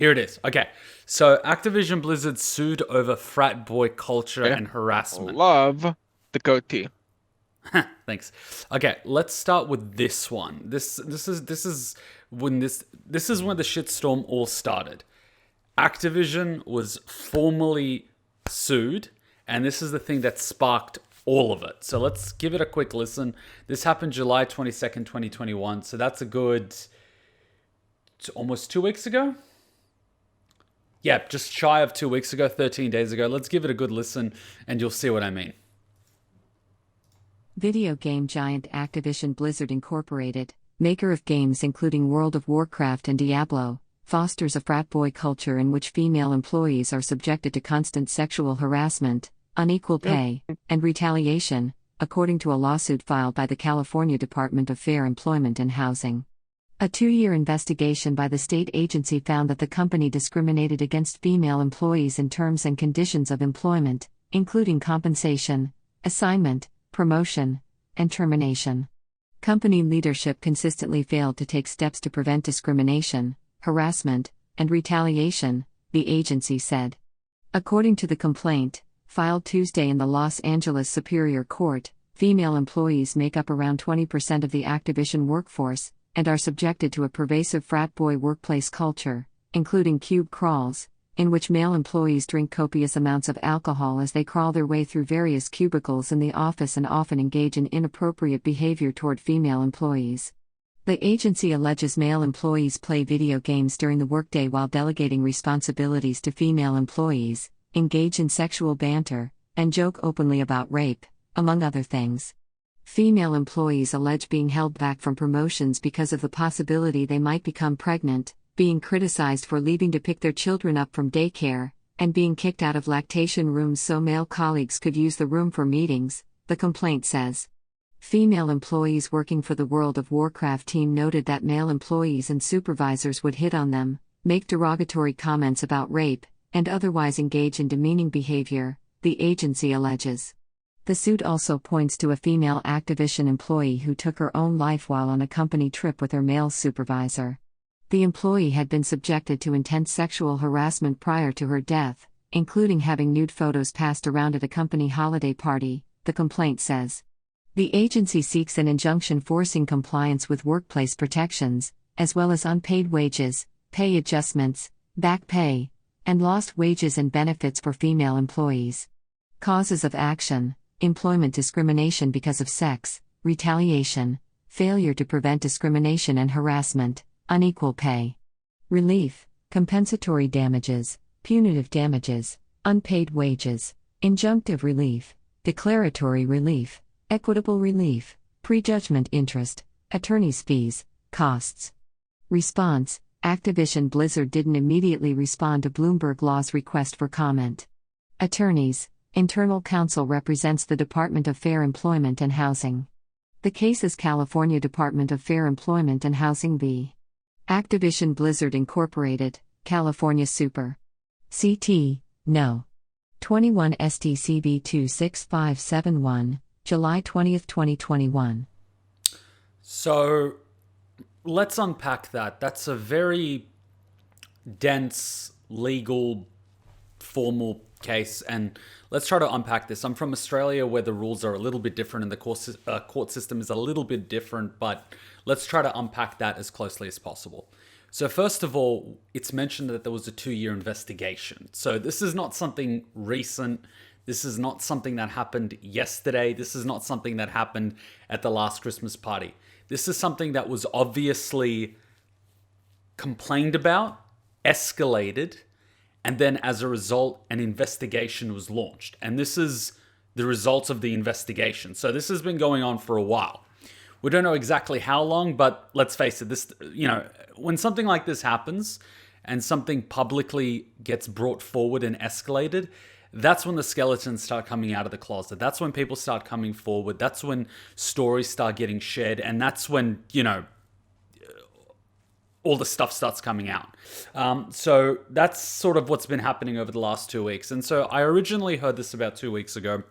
Here it is. Okay. So Activision Blizzard sued over frat boy culture Okay. and harassment. Love the goatee. Thanks. Okay, let's start with this one. This is when the shitstorm all started. Activision was formally sued, and this is the thing that sparked all of it. So let's give it a quick listen. This happened July 22nd, 2021. So that's a good almost 2 weeks ago. Yeah, just shy of 2 weeks ago, 13 days ago. Let's give it a good listen, and you'll see what I mean. Video game giant Activision Blizzard Incorporated, maker of games including World of Warcraft and Diablo, fosters a frat boy culture in which female employees are subjected to constant sexual harassment, unequal pay, and retaliation, according to a lawsuit filed by the California Department of Fair Employment and Housing. A 2-year investigation by the state agency found that the company discriminated against female employees in terms and conditions of employment, including compensation, assignment, promotion, and termination. Company leadership consistently failed to take steps to prevent discrimination, harassment, and retaliation, the agency said. According to the complaint, filed Tuesday in the Los Angeles Superior Court, female employees make up around 20% of the Activision workforce, and are subjected to a pervasive frat boy workplace culture, including cube crawls, in which male employees drink copious amounts of alcohol as they crawl their way through various cubicles in the office and often engage in inappropriate behavior toward female employees. The agency alleges male employees play video games during the workday while delegating responsibilities to female employees, engage in sexual banter, and joke openly about rape, among other things. Female employees allege being held back from promotions because of the possibility they might become pregnant, being criticized for leaving to pick their children up from daycare, and being kicked out of lactation rooms so male colleagues could use the room for meetings, the complaint says. Female employees working for the World of Warcraft team noted that male employees and supervisors would hit on them, make derogatory comments about rape, and otherwise engage in demeaning behavior, the agency alleges. The suit also points to a female Activision employee who took her own life while on a company trip with her male supervisor. The employee had been subjected to intense sexual harassment prior to her death, including having nude photos passed around at a company holiday party, the complaint says. The agency seeks an injunction forcing compliance with workplace protections, as well as unpaid wages, pay adjustments, back pay, and lost wages and benefits for female employees. Causes of action: employment discrimination because of sex, retaliation, failure to prevent discrimination and harassment, unequal pay. Relief: compensatory damages, punitive damages, unpaid wages, injunctive relief, declaratory relief, equitable relief, prejudgment interest, attorney's fees, costs. Response: Activision Blizzard didn't immediately respond to Bloomberg Law's request for comment. Attorneys: Internal counsel represents the Department of Fair Employment and Housing. The case is California Department of Fair Employment and Housing v. Activision Blizzard Incorporated, California Super. CT, No. 21 STCV 26571, July 20, 2021. So let's unpack that. That's a very dense, legal, formal case, and let's try to unpack this. I'm from Australia, where the rules are a little bit different and the court system is a little bit different, but let's try to unpack that as closely as possible. So first of all, it's mentioned that there was a 2-year investigation. So this is not something recent. This is not something that happened yesterday. This is not something that happened at the last Christmas party. This is something that was obviously complained about, escalated, and then as a result, an investigation was launched. And this is the results of the investigation. So this has been going on for a while. We don't know exactly how long, but let's face it, this, when something like this happens and something publicly gets brought forward and escalated, that's when the skeletons start coming out of the closet. That's when people start coming forward. That's when stories start getting shared. And that's when, all the stuff starts coming out. So that's sort of what's been happening over the last 2 weeks. And so I originally heard this about 2 weeks ago.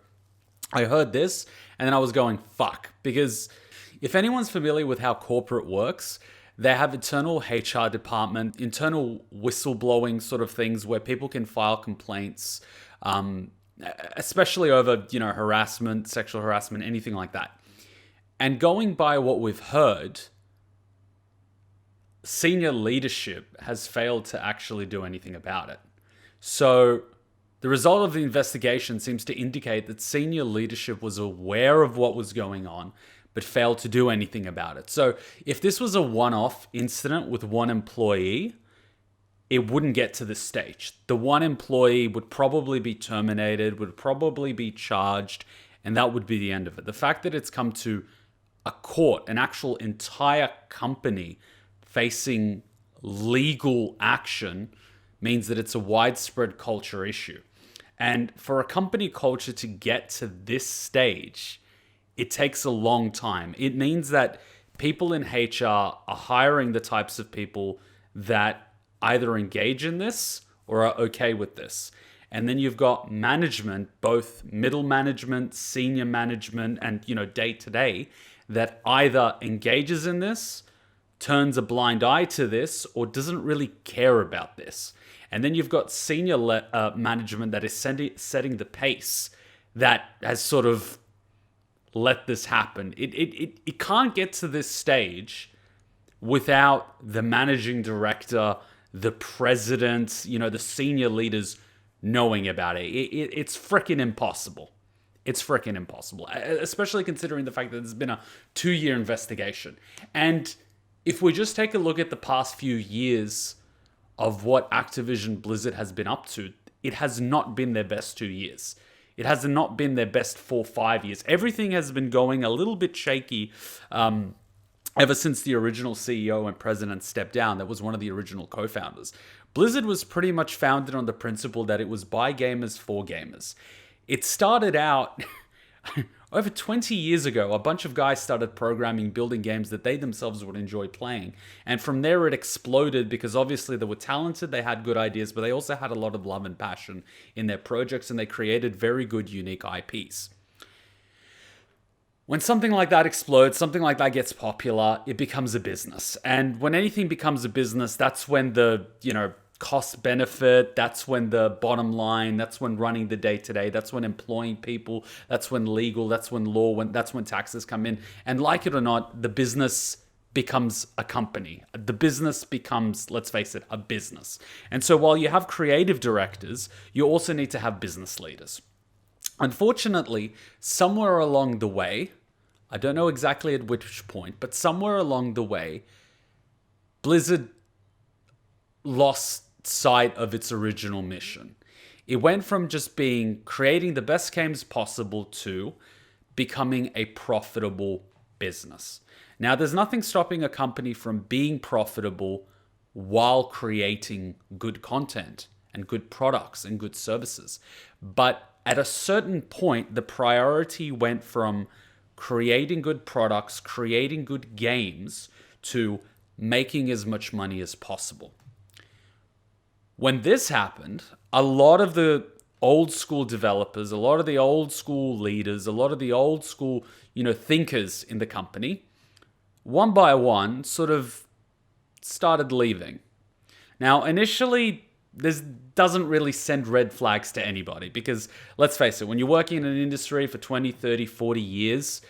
I heard this and then I was going, fuck. Because if anyone's familiar with how corporate works, They have internal HR department, internal whistleblowing sort of things where people can file complaints, especially over, harassment, sexual harassment, anything like that. And going by what we've heard, senior leadership has failed to actually do anything about it. So the result of the investigation seems to indicate that senior leadership was aware of what was going on, but failed to do anything about it. So if this was a one-off incident with one employee, it wouldn't get to this stage. The one employee would probably be terminated, would probably be charged, and that would be the end of it. The fact that it's come to a court, an actual entire company facing legal action, means that it's a widespread culture issue. And for a company culture to get to this stage, it takes a long time. It means that people in HR are hiring the types of people that either engage in this or are okay with this. And then you've got management, both middle management, senior management, and day to day, that either engages in this, turns a blind eye to this, or doesn't really care about this. And then you've got senior management that is setting the pace, that has sort of let this happen. It can't get to this stage without the managing director, the president, the senior leaders knowing about it. It's freaking impossible. It's freaking impossible, especially considering the fact that there's been a 2-year investigation. And if we just take a look at the past few years of what Activision Blizzard has been up to, it has not been their best 2 years. It has not been their best 4-5 years. Everything has been going a little bit shaky ever since the original CEO and president stepped down. That was one of the original co-founders. Blizzard was pretty much founded on the principle that it was by gamers for gamers. It started out over 20 years ago. A bunch of guys started programming, building games that they themselves would enjoy playing. And from there it exploded because obviously they were talented, they had good ideas, but they also had a lot of love and passion in their projects, and they created very good, unique IPs. When something like that explodes, something like that gets popular, it becomes a business. And when anything becomes a business, that's when the, cost benefit, that's when the bottom line, that's when running the day-to-day, that's when employing people, that's when legal, that's when law, that's when taxes come in. And like it or not, the business becomes a company. The business becomes, let's face it, a business. And so while you have creative directors, you also need to have business leaders. Unfortunately, somewhere along the way, I don't know exactly at which point, but somewhere along the way, Blizzard lost sight of its original mission. It went from just creating the best games possible to becoming a profitable business. Now, there's nothing stopping a company from being profitable while creating good content and good products and good services. But at a certain point, the priority went from creating good products, creating good games, to making as much money as possible. When this happened, a lot of the old school developers, a lot of the old school leaders, a lot of the old school, thinkers in the company, one by one, sort of started leaving. Now, initially, this doesn't really send red flags to anybody because, let's face it, when you're working in an industry for 20, 30, 40 years,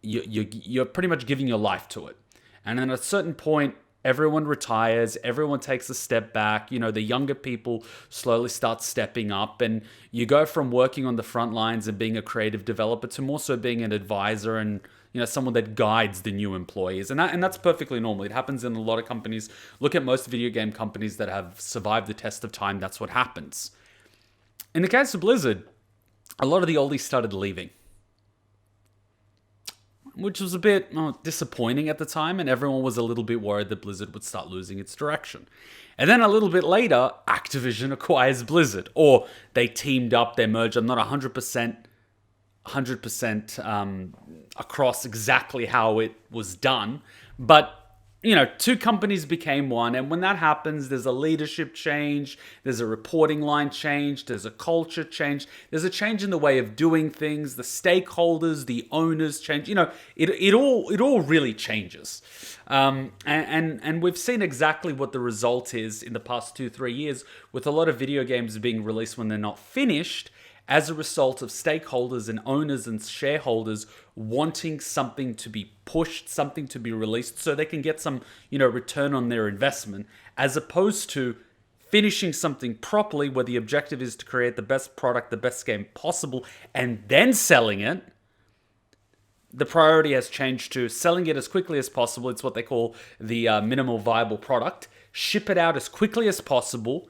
you're pretty much giving your life to it. And then at a certain point, everyone retires, everyone takes a step back, the younger people slowly start stepping up, and you go from working on the front lines and being a creative developer to more so being an advisor and someone that guides the new employees. And that's perfectly normal. It happens in a lot of companies. Look at most video game companies that have survived the test of time. That's what happens. In the case of Blizzard, a lot of the oldies started leaving, which was a bit disappointing at the time, and everyone was a little bit worried that Blizzard would start losing its direction. And then a little bit later, Activision acquires Blizzard, or they teamed up, they merged. I'm not 100% across exactly how it was done, but two companies became one. And when that happens, there's a leadership change, there's a reporting line change, there's a culture change, there's a change in the way of doing things, the stakeholders, the owners change. It all really changes. And we've seen exactly what the result is in the past 2-3 years with a lot of video games being released when they're not finished, as a result of stakeholders and owners and shareholders wanting something to be pushed, something to be released so they can get some, return on their investment, as opposed to finishing something properly where the objective is to create the best product, the best game possible, and then selling it. The priority has changed to selling it as quickly as possible. It's what they call the minimal viable product. Ship it out as quickly as possible,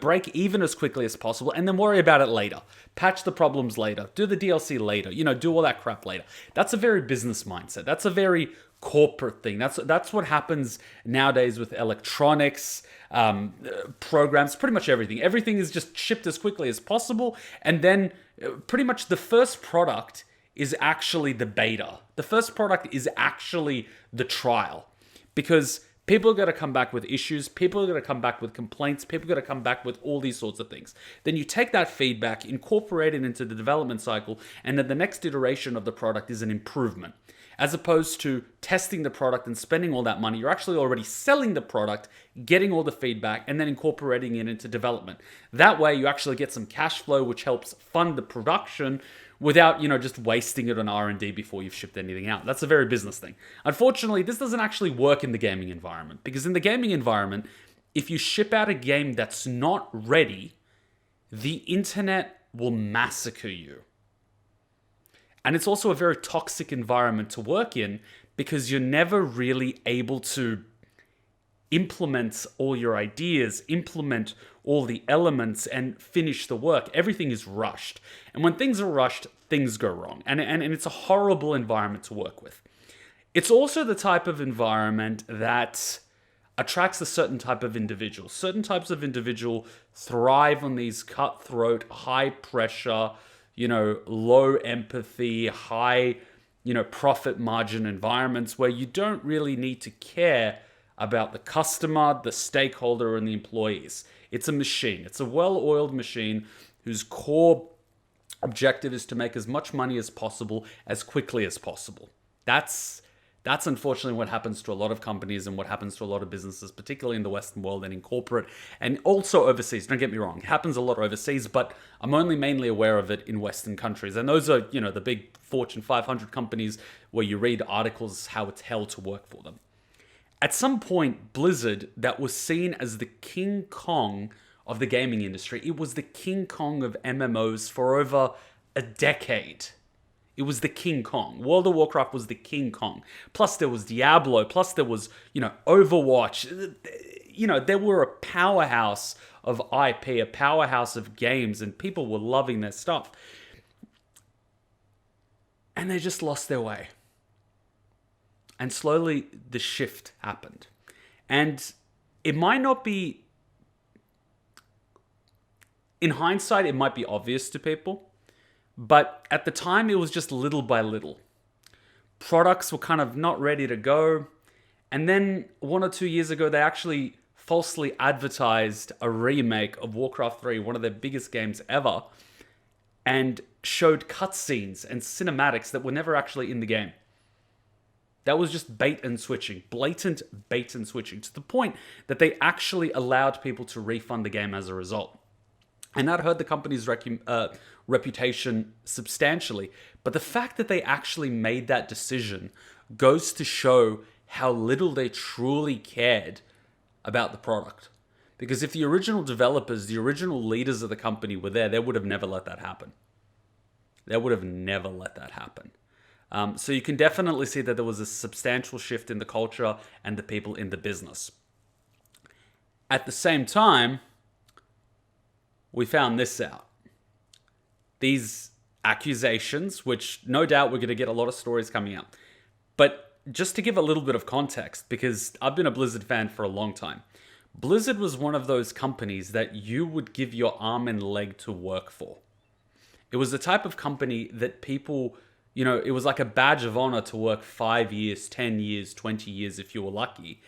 break even as quickly as possible, and then worry about it later. Patch the problems later. Do the DLC later. Do all that crap later. That's a very business mindset. That's a very corporate thing. That's what happens nowadays with electronics, programs, pretty much everything. Everything is just shipped as quickly as possible, and then pretty much the first product is actually the beta. The first product is actually the trial, because people are going to come back with issues. People are going to come back with complaints. People are going to come back with all these sorts of things. Then you take that feedback, incorporate it into the development cycle, and then the next iteration of the product is an improvement. As opposed to testing the product and spending all that money, you're actually already selling the product, getting all the feedback, and then incorporating it into development. That way, you actually get some cash flow, which helps fund the production without, just wasting it on R&D before you've shipped anything out. That's a very business thing. Unfortunately, this doesn't actually work in the gaming environment, because in the gaming environment, if you ship out a game that's not ready, the internet will massacre you. And it's also a very toxic environment to work in, because you're never really able to implement all your ideas, implement all the elements, and finish the work. Everything is rushed. And when things are rushed, things go wrong. And it's a horrible environment to work with. It's also the type of environment that attracts a certain type of individual. Certain types of individual thrive on these cutthroat, high pressure, low empathy, high, profit margin environments where you don't really need to care about the customer, the stakeholder, and the employees. It's a machine. It's a well-oiled machine whose core objective is to make as much money as possible as quickly as possible. That's unfortunately what happens to a lot of companies and what happens to a lot of businesses, particularly in the Western world and in corporate, and also overseas. Don't get me wrong, it happens a lot overseas, but I'm only mainly aware of it in Western countries. And those are, the big Fortune 500 companies where you read articles how it's hell to work for them. At some point, Blizzard, that was seen as the King Kong of the gaming industry, it was the King Kong of MMOs for over a decade. It was the King Kong. World of Warcraft was the King Kong. Plus there was Diablo. Plus there was, Overwatch. They were a powerhouse of IP, a powerhouse of games, and people were loving their stuff. And they just lost their way. And slowly the shift happened. And it might not be, in hindsight, it might be obvious to people. But at the time, it was just little by little. Products were kind of not ready to go. And then 1 or 2 years ago, they actually falsely advertised a remake of Warcraft 3, one of their biggest games ever, and showed cutscenes and cinematics that were never actually in the game. That was just bait and switching, blatant bait and switching, to the point that they actually allowed people to refund the game as a result. And that hurt the company's reputation substantially. But the fact that they actually made that decision goes to show how little they truly cared about the product. Because if the original developers, the original leaders of the company were there, they would have never let that happen. They would have never let that happen. So you can definitely see that there was a substantial shift in the culture and the people in the business. At the same time, we found this out. These accusations, which no doubt we're going to get a lot of stories coming out. But just to give a little bit of context, because I've been a Blizzard fan for a long time. Blizzard was one of those companies that you would give your arm and leg to work for. It was the type of company that people, it was like a badge of honor to work 5 years, 10 years, 20 years if you were lucky.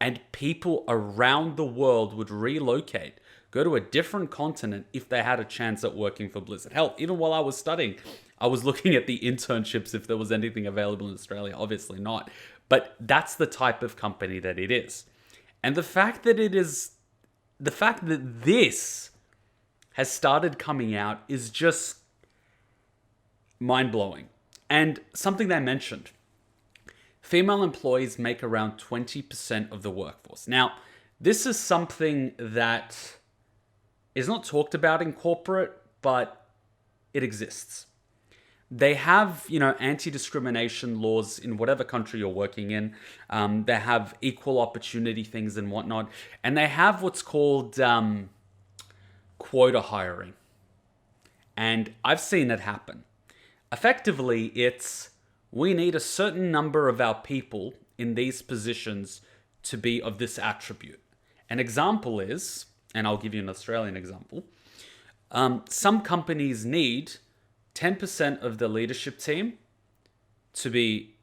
And people around the world would relocate, go to a different continent if they had a chance at working for Blizzard. Hell, even while I was studying, I was looking at the internships if there was anything available in Australia. Obviously not. But that's the type of company that it is. And the fact that this has started coming out is just mind-blowing. And something they mentioned, female employees make around 20% of the workforce. Now, this is something that is not talked about in corporate, but it exists. They have, anti-discrimination laws in whatever country you're working in. They have equal opportunity things and whatnot. And they have what's called quota hiring. And I've seen it happen. Effectively, it's we need a certain number of our people in these positions to be of this attribute. An example is, and I'll give you an Australian example, some companies need 10% of the leadership team to be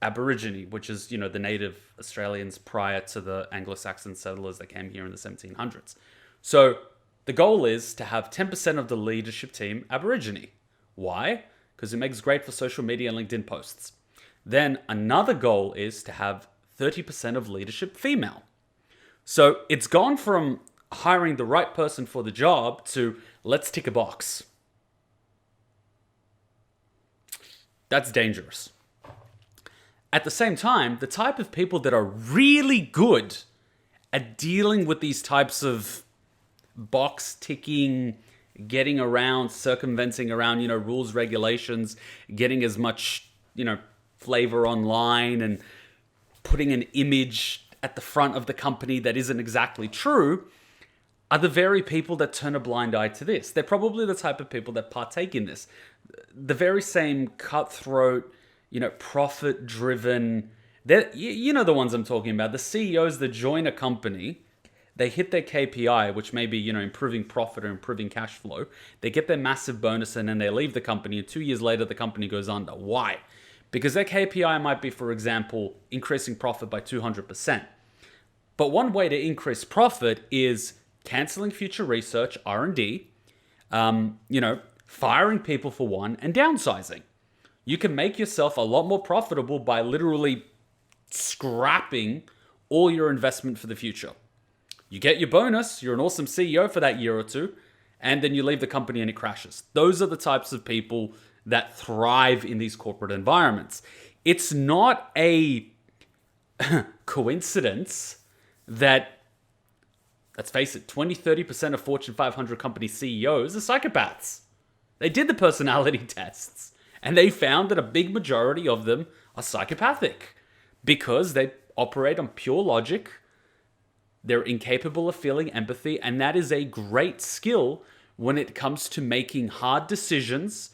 Aborigine, which is, the native Australians prior to the Anglo-Saxon settlers that came here in the 1700s. So the goal is to have 10% of the leadership team Aborigine. Why? Because it makes great for social media and LinkedIn posts. Then another goal is to have 30% of leadership female. So it's gone from hiring the right person for the job to let's tick a box. That's dangerous. At the same time, the type of people that are really good at dealing with these types of box ticking, getting around, circumventing around, rules, regulations, getting as much, flavor online and putting an image at the front of the company that isn't exactly true, are the very people that turn a blind eye to this. They're probably the type of people that partake in this. The very same cutthroat, profit-driven, the ones I'm talking about, the CEOs that join a company, they hit their KPI, which may be, improving profit or improving cash flow. They get their massive bonus and then they leave the company, and 2 years later, the company goes under. Why? Because their KPI might be, for example, increasing profit by 200%. But one way to increase profit is canceling future research, R&D, firing people for one, and downsizing. You can make yourself a lot more profitable by literally scrapping all your investment for the future. You get your bonus, you're an awesome CEO for that year or two, and then you leave the company and it crashes. Those are the types of people that thrive in these corporate environments. It's not a coincidence that, let's face it, 20-30% of Fortune 500 company CEOs are psychopaths. They did the personality tests, and they found that a big majority of them are psychopathic because they operate on pure logic. They're incapable of feeling empathy, and that is a great skill when it comes to making hard decisions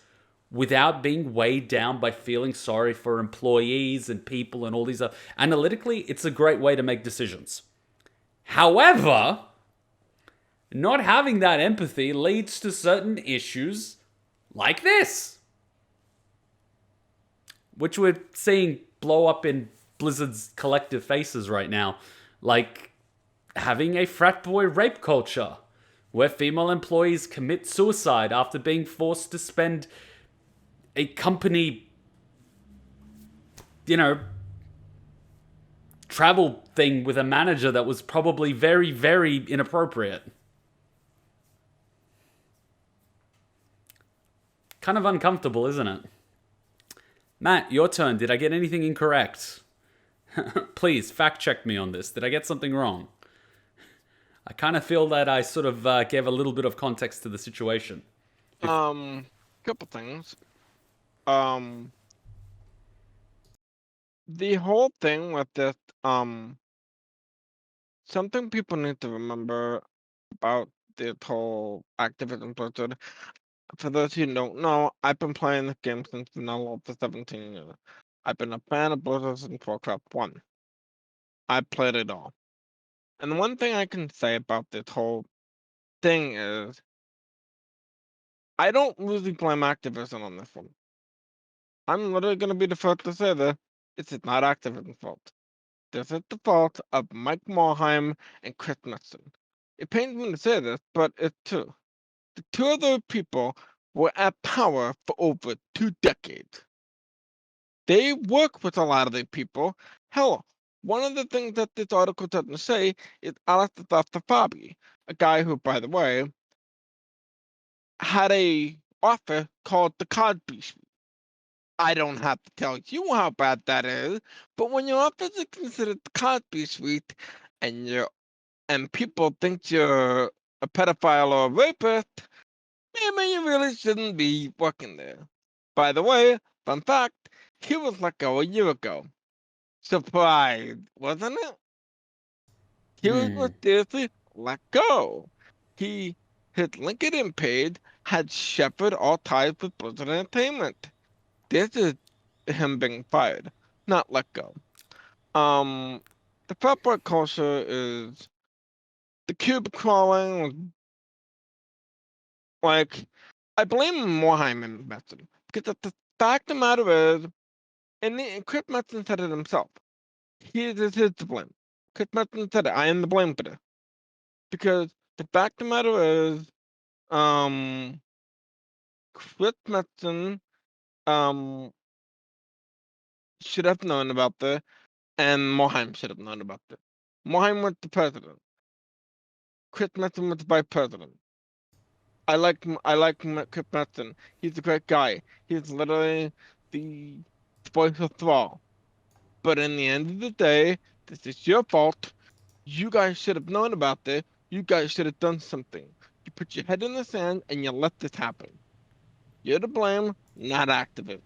without being weighed down by feeling sorry for employees and people and all these other. Analytically, it's a great way to make decisions. However, not having that empathy leads to certain issues like this, which we're seeing blow up in Blizzard's collective faces right now. Like having a frat boy rape culture where female employees commit suicide after being forced to spend a company, travel thing with a manager that was probably very, very inappropriate. Kind of uncomfortable, isn't it? Matt, your turn. Did I get anything incorrect? Please, fact check me on this. Did I get something wrong? I kind of feel that I sort of gave a little bit of context to the situation. Couple things. The whole thing with this, something people need to remember about this whole Activision Blizzard. For those who don't know, I've been playing this game since vanilla for 17 years. I've been a fan of Blizzard since Warcraft 1. I've played it all. And the one thing I can say about this whole thing is, I don't really blame Activision on this one. I'm literally going to be the first to say this. It's not Activision's fault. This is the fault of Mike Morhaime and Chris Metzen. It pains me to say this, but it's true. The two of those people were at power for over 2 decades. They work with a lot of the people. Hell, one of the things that this article doesn't say is Alastair Fabi, a guy who, by the way, had a office called the Cosby Suite. I don't have to tell you how bad that is, but when your office is considered the Cosby Suite and people think you're a pedophile or a rapist, maybe you really shouldn't be working there. By the way, fun fact, he was let go a year ago. Surprised, wasn't it? He was mysteriously let go. His LinkedIn page had severed all ties with Blizzard Entertainment. This is him being fired, not let go. The frat boy culture is the cube crawling. Like, I blame Morhaime and Metzen because the fact of the matter is, and Chris Metzen said it himself. He is his to blame. Chris Metzen said it. I am the blame for this because the fact of the matter is, Chris Metzen should have known about this, and Morhaime should have known about this. Morhaime was the president. Chris Metzen was the vice president. I like Chris Metzen. He's a great guy. He's literally the voice of Thrall. But in the end of the day, this is your fault. You guys should have known about this. You guys should have done something. You put your head in the sand and you let this happen. You're to blame, not Activision.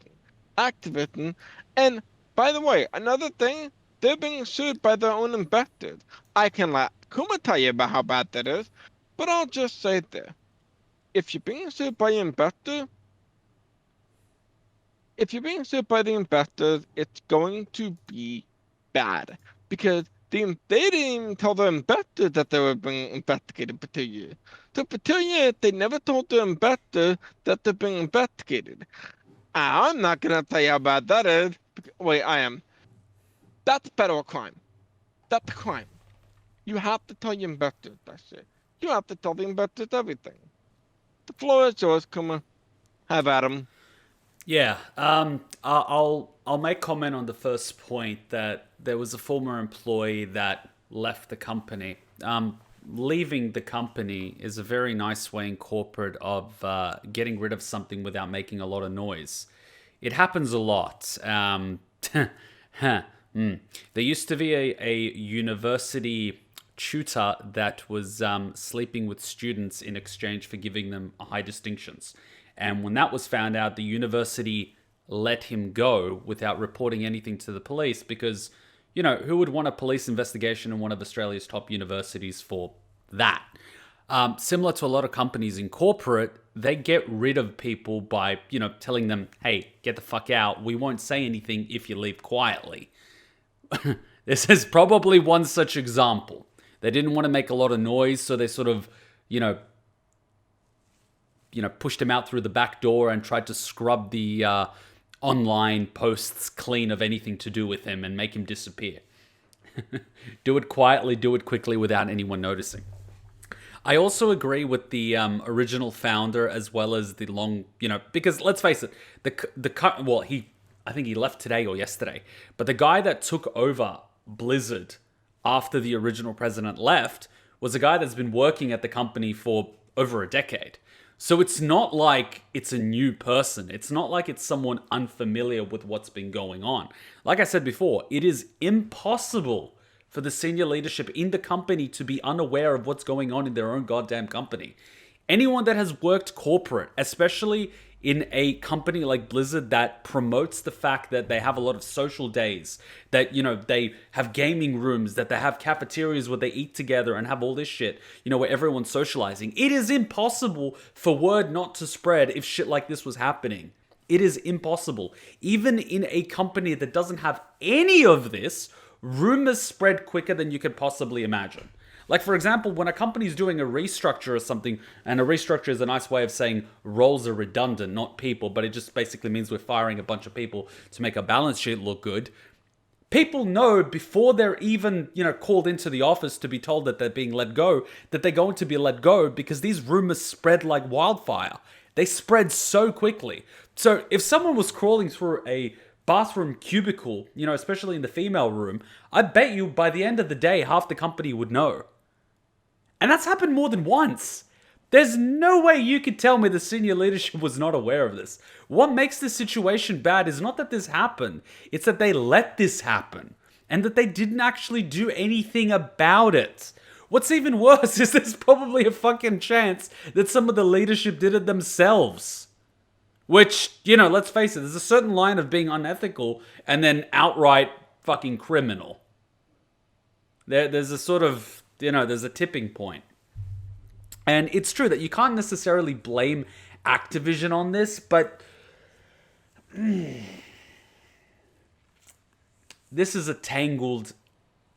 Activision, and by the way, another thing, they're being sued by their own investors. I can let Kuma tell you about how bad that is, but I'll just say this. If you're being sued by your investor, if you're being sued by the investors, it's going to be bad because they didn't even tell the investors that they were being investigated for 2 years. So for 2 years, they never told the investors that they're being investigated. I'm not gonna tell you how bad that is. Wait, I am. That's federal crime. That's a crime. You have to tell your investors that shit. You have to tell the investors everything. The floor is yours, Kuma. Have at 'em. Yeah, I'll make comment on the first point that there was a former employee that left the company. Leaving the company is a very nice way in corporate of getting rid of something without making a lot of noise. It happens a lot. There used to be a university tutor that was sleeping with students in exchange for giving them high distinctions. And when that was found out, the university let him go without reporting anything to the police because, you know, who would want a police investigation in one of Australia's top universities for that? Similar to a lot of companies in corporate, they get rid of people by, you know, telling them, hey, get the fuck out. We won't say anything if you leave quietly. This is probably one such example. They didn't want to make a lot of noise, so they sort of, pushed him out through the back door and tried to scrub the online posts clean of anything to do with him and make him disappear. Do it quietly, do it quickly without anyone noticing. I also agree with the original founder as well as the long, because let's face it, I think he left today or yesterday, but the guy that took over Blizzard after the original president left was a guy that's been working at the company for over a decade. So it's not like it's a new person. It's not like it's someone unfamiliar with what's been going on. Like I said before, it is impossible for the senior leadership in the company to be unaware of what's going on in their own goddamn company. Anyone that has worked corporate, especially in a company like Blizzard that promotes the fact that they have a lot of social days, that, they have gaming rooms, that they have cafeterias where they eat together and have all this shit, where everyone's socializing. It is impossible for word not to spread if shit like this was happening. It is impossible. Even in a company that doesn't have any of this, rumors spread quicker than you could possibly imagine. Like, for example, when a company's doing a restructure or something, and a restructure is a nice way of saying roles are redundant, not people, but it just basically means we're firing a bunch of people to make our balance sheet look good. People know before they're even, called into the office to be told that they're being let go, that they're going to be let go because these rumors spread like wildfire. They spread so quickly. So if someone was crawling through a bathroom cubicle, especially in the female room, I bet you by the end of the day, half the company would know. And that's happened more than once. There's no way you could tell me the senior leadership was not aware of this. What makes this situation bad is not that this happened, it's that they let this happen, and that they didn't actually do anything about it. What's even worse is there's probably a fucking chance that some of the leadership did it themselves. Which, let's face it, there's a certain line of being unethical and then outright fucking criminal. There's a sort of, there's a tipping point. And it's true that you can't necessarily blame Activision on this, but this is a tangled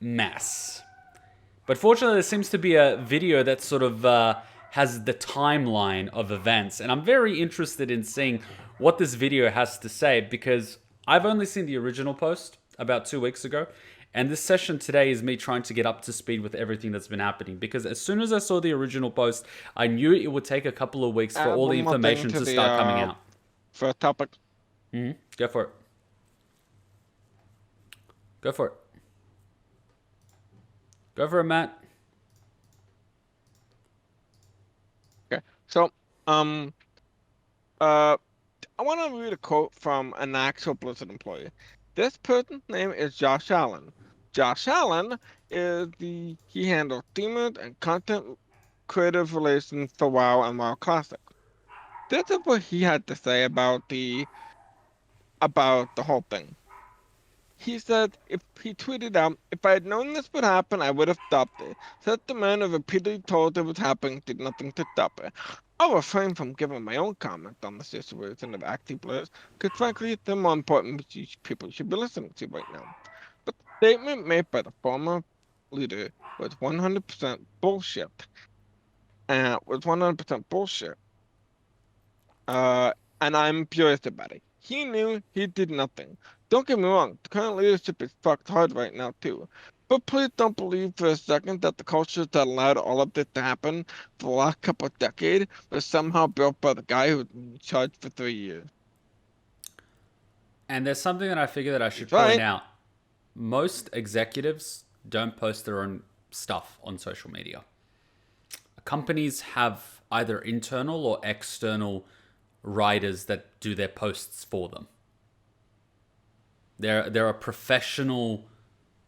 mess. But fortunately, there seems to be a video that sort of has the timeline of events. And I'm very interested in seeing what this video has to say, because I've only seen the original post about 2 weeks ago. And this session today is me trying to get up to speed with everything that's been happening. Because as soon as I saw the original post, I knew it would take a couple of weeks for all the information to start coming out. First topic. Go for it. Go for it. Go for it, Matt. Okay. So, I want to read a quote from an actual Blizzard employee. This person's name is Josh Allen. Josh Allen he handles theming and content creative relations for WoW and WoW Classic. This is what he had to say about the whole thing. He said, he tweeted out, "If I had known this would happen, I would have stopped it. Said the man who repeatedly told it was happening did nothing to stop it. I'll refrain from giving my own comment on the situation of Active Blizzard, because frankly, they're more important people should be listening to right now. But the statement made by the former leader was 100% bullshit. And I'm furious about it. He knew he did nothing. Don't get me wrong, the current leadership is fucked hard right now too. But please don't believe for a second that the culture that allowed all of this to happen for the last couple of decades was somehow built by the guy who was in charge for 3 years." And there's something that I figure that I should point out. Most executives don't post their own stuff on social media. Companies have either internal or external writers that do their posts for them. There are professional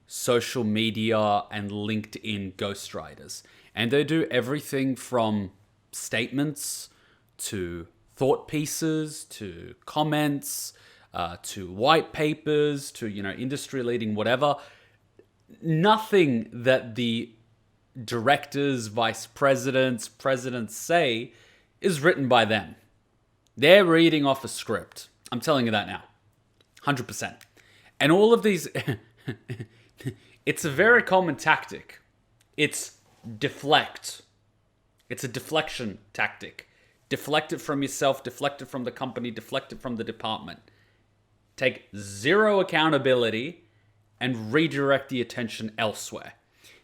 social media and LinkedIn ghostwriters, and they do everything from statements to thought pieces to comments to white papers to industry leading whatever. Nothing that the directors, vice presidents, presidents say is written by them. They're reading off a script. I'm telling you that now. 100%. And all of these, it's a very common tactic. It's deflect. It's a deflection tactic. Deflect it from yourself, deflect it from the company, deflect it from the department. Take zero accountability and redirect the attention elsewhere.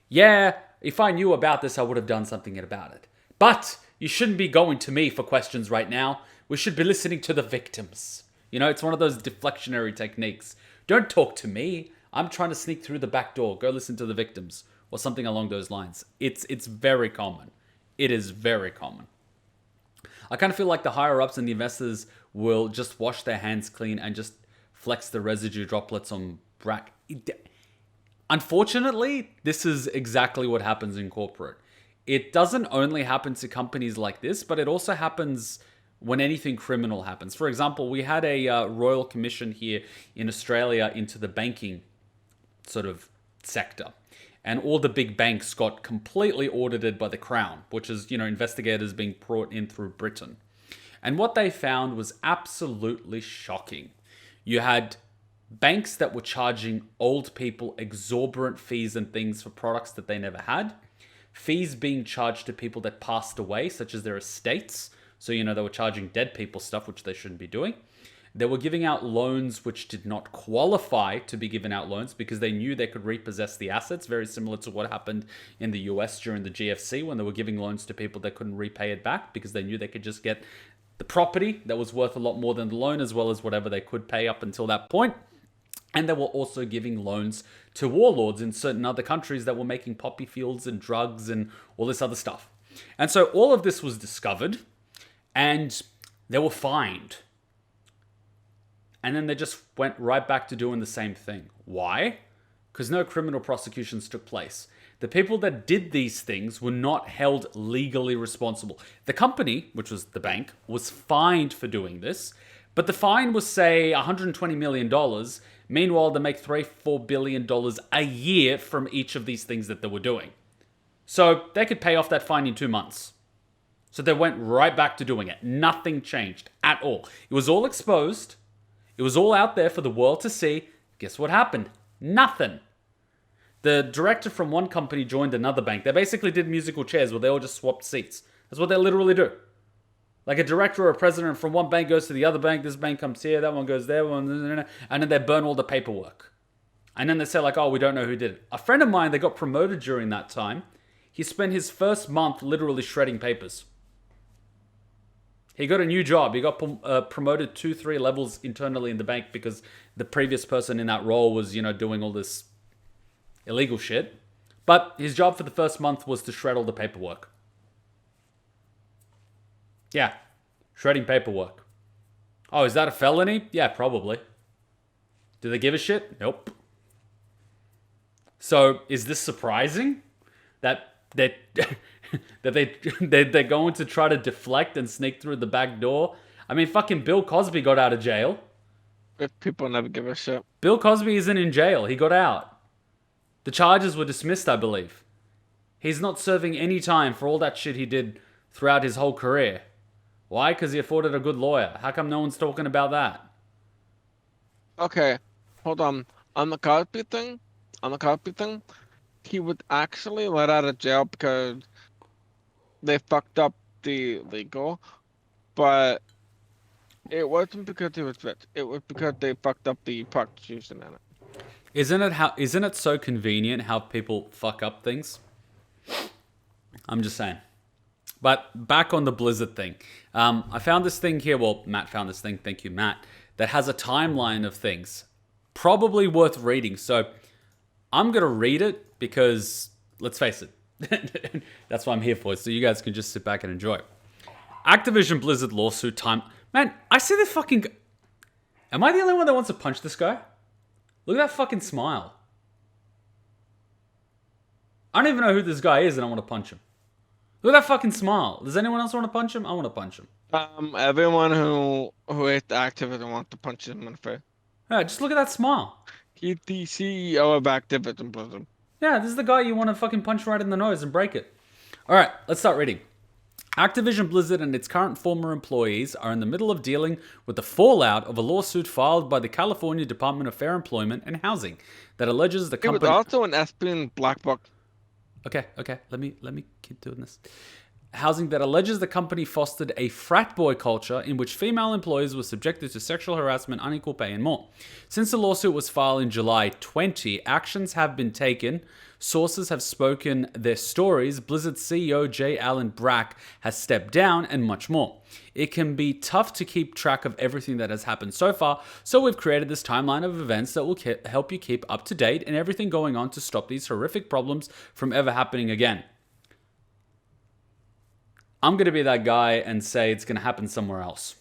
Yeah, if I knew about this, I would have done something about it. But you shouldn't be going to me for questions right now. We should be listening to the victims. It's one of those deflectionary techniques. Don't talk to me. I'm trying to sneak through the back door. Go listen to the victims or something along those lines. It's very common. It is very common. I kind of feel like the higher ups and the investors will just wash their hands clean and just flex the residue droplets on Brack. Unfortunately, this is exactly what happens in corporate. It doesn't only happen to companies like this, but it also happens when anything criminal happens. For example, we had a royal commission here in Australia into the banking sort of sector. And all the big banks got completely audited by the Crown, which is, investigators being brought in through Britain. And what they found was absolutely shocking. You had banks that were charging old people exorbitant fees and things for products that they never had. fees being charged to people that passed away, such as their estates. So, they were charging dead people stuff, which they shouldn't be doing. They were giving out loans which did not qualify to be given out loans because they knew they could repossess the assets, very similar to what happened in the US during the GFC when they were giving loans to people that couldn't repay it back because they knew they could just get the property that was worth a lot more than the loan, as well as whatever they could pay up until that point. And they were also giving loans to warlords in certain other countries that were making poppy fields and drugs and all this other stuff. And so all of this was discovered and they were fined. And then they just went right back to doing the same thing. Why? Because no criminal prosecutions took place. The people that did these things were not held legally responsible. The company, which was the bank, was fined for doing this, but the fine was, say, $120 million. Meanwhile, they make $3-4 billion a year from each of these things that they were doing. So they could pay off that fine in 2 months. So they went right back to doing it. Nothing changed at all. It was all exposed. It was all out there for the world to see. Guess what happened? Nothing. The director from one company joined another bank. They basically did musical chairs where they all just swapped seats. That's what they literally do. Like a director or a president from one bank goes to the other bank. This bank comes here. That one goes there. And then they burn all the paperwork. And then they say like, oh, we don't know who did it. A friend of mine, they got promoted during that time. He spent his first month literally shredding papers. He got a new job. He got promoted 2-3 levels internally in the bank because the previous person in that role was, doing all this illegal shit. But his job for the first month was to shred all the paperwork. Yeah, shredding paperwork. Oh, is that a felony? Yeah, probably. Do they give a shit? Nope. So, is this surprising? That they're going to try to deflect and sneak through the back door? I mean, fucking Bill Cosby got out of jail. If people never give a shit. Bill Cosby isn't in jail. He got out. The charges were dismissed, I believe. He's not serving any time for all that shit he did throughout his whole career. Why? Because he afforded a good lawyer. How come no one's talking about that? Okay, hold on. On the Cosby thing, he was actually let out of jail because they fucked up the legal, but it wasn't because he was rich. It was because they fucked up the prosecution in it. Isn't it so convenient how people fuck up things? I'm just saying. But back on the Blizzard thing. I found this thing here. Well, Matt found this thing. Thank you, Matt. That has a timeline of things. Probably worth reading. So I'm going to read it because, let's face it, that's what I'm here for. So you guys can just sit back and enjoy. Activision Blizzard lawsuit time. Man, I see this fucking... Am I the only one that wants to punch this guy? Look at that fucking smile. I don't even know who this guy is and I want to punch him. Look at that fucking smile. Does anyone else want to punch him? I want to punch him. Everyone who hates Activision wants to punch him in the face. Yeah, just look at that smile. He's the CEO of Activision Blizzard. Yeah, this is the guy you want to fucking punch right in the nose and break it. Alright, let's start reading. Activision Blizzard and its current former employees are in the middle of dealing with the fallout of a lawsuit filed by the California Department of Fair Employment and Housing that alleges the company... It was also an Espion Black Book. Okay. Let me keep doing this. Housing that alleges the company fostered a frat boy culture in which female employees were subjected to sexual harassment, unequal pay, and more. Since the lawsuit was filed in July 20, actions have been taken. Sources have spoken their stories. Blizzard CEO J. Allen Brack has stepped down, and much more. It can be tough to keep track of everything that has happened so far, so we've created this timeline of events that will help you keep up to date and everything going on to stop these horrific problems from ever happening again. I'm going to be that guy and say it's going to happen somewhere else.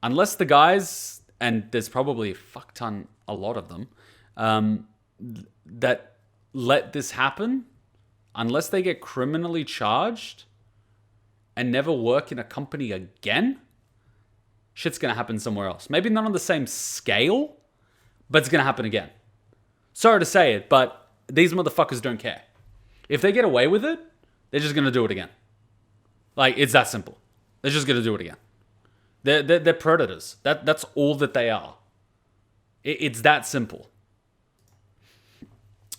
Unless the guys, and there's probably a lot of them, that let this happen, unless they get criminally charged and never work in a company again, shit's going to happen somewhere else. Maybe not on the same scale, but it's going to happen again. Sorry to say it, but these motherfuckers don't care. If they get away with it, they're just going to do it again. Like, it's that simple. They're just going to do it again. They're predators. That's all that they are. It's that simple.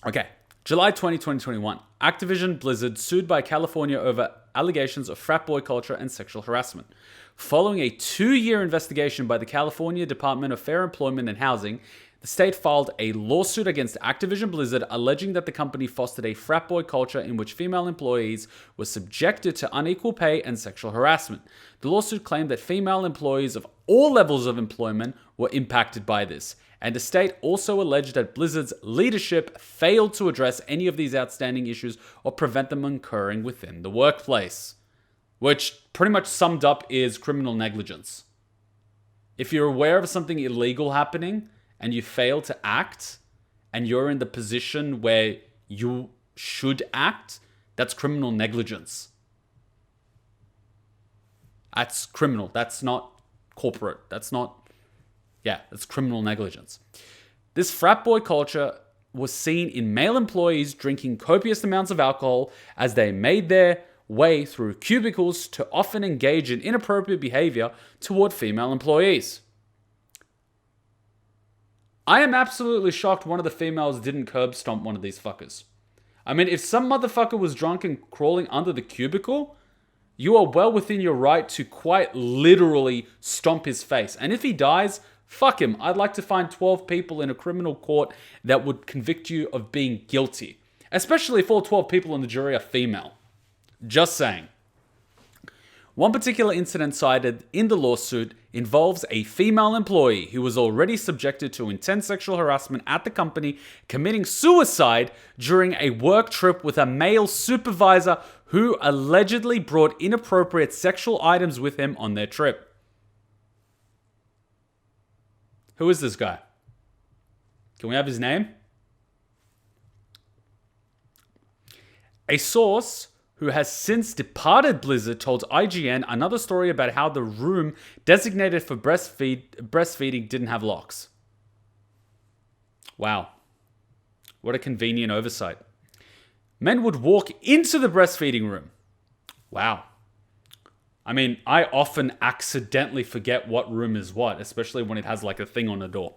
Okay. July 20, 2021. Activision Blizzard sued by California over allegations of frat boy culture and sexual harassment. Following a 2-year investigation by the California Department of Fair Employment and Housing, the state filed a lawsuit against Activision Blizzard alleging that the company fostered a frat boy culture in which female employees were subjected to unequal pay and sexual harassment. The lawsuit claimed that female employees of all levels of employment were impacted by this, and the state also alleged that Blizzard's leadership failed to address any of these outstanding issues or prevent them occurring within the workplace. Which pretty much summed up is criminal negligence. If you're aware of something illegal happening and you fail to act, and you're in the position where you should act, that's criminal negligence. That's criminal. That's not corporate. That's criminal negligence. This frat boy culture was seen in male employees drinking copious amounts of alcohol as they made their way through cubicles to often engage in inappropriate behavior toward female employees. I am absolutely shocked one of the females didn't curb stomp one of these fuckers. I mean, if some motherfucker was drunk and crawling under the cubicle, you are well within your right to quite literally stomp his face. And if he dies, fuck him. I'd like to find 12 people in a criminal court that would convict you of being guilty. Especially if all 12 people in the jury are female. Just saying. One particular incident cited in the lawsuit involves a female employee who was already subjected to intense sexual harassment at the company, committing suicide during a work trip with a male supervisor who allegedly brought inappropriate sexual items with him on their trip. Who is this guy? Can we have his name? A source who has since departed Blizzard told IGN another story about how the room designated for breastfeeding didn't have locks. Wow. What a convenient oversight. Men would walk into the breastfeeding room. Wow. I mean, I often accidentally forget what room is what, especially when it has like a thing on the door.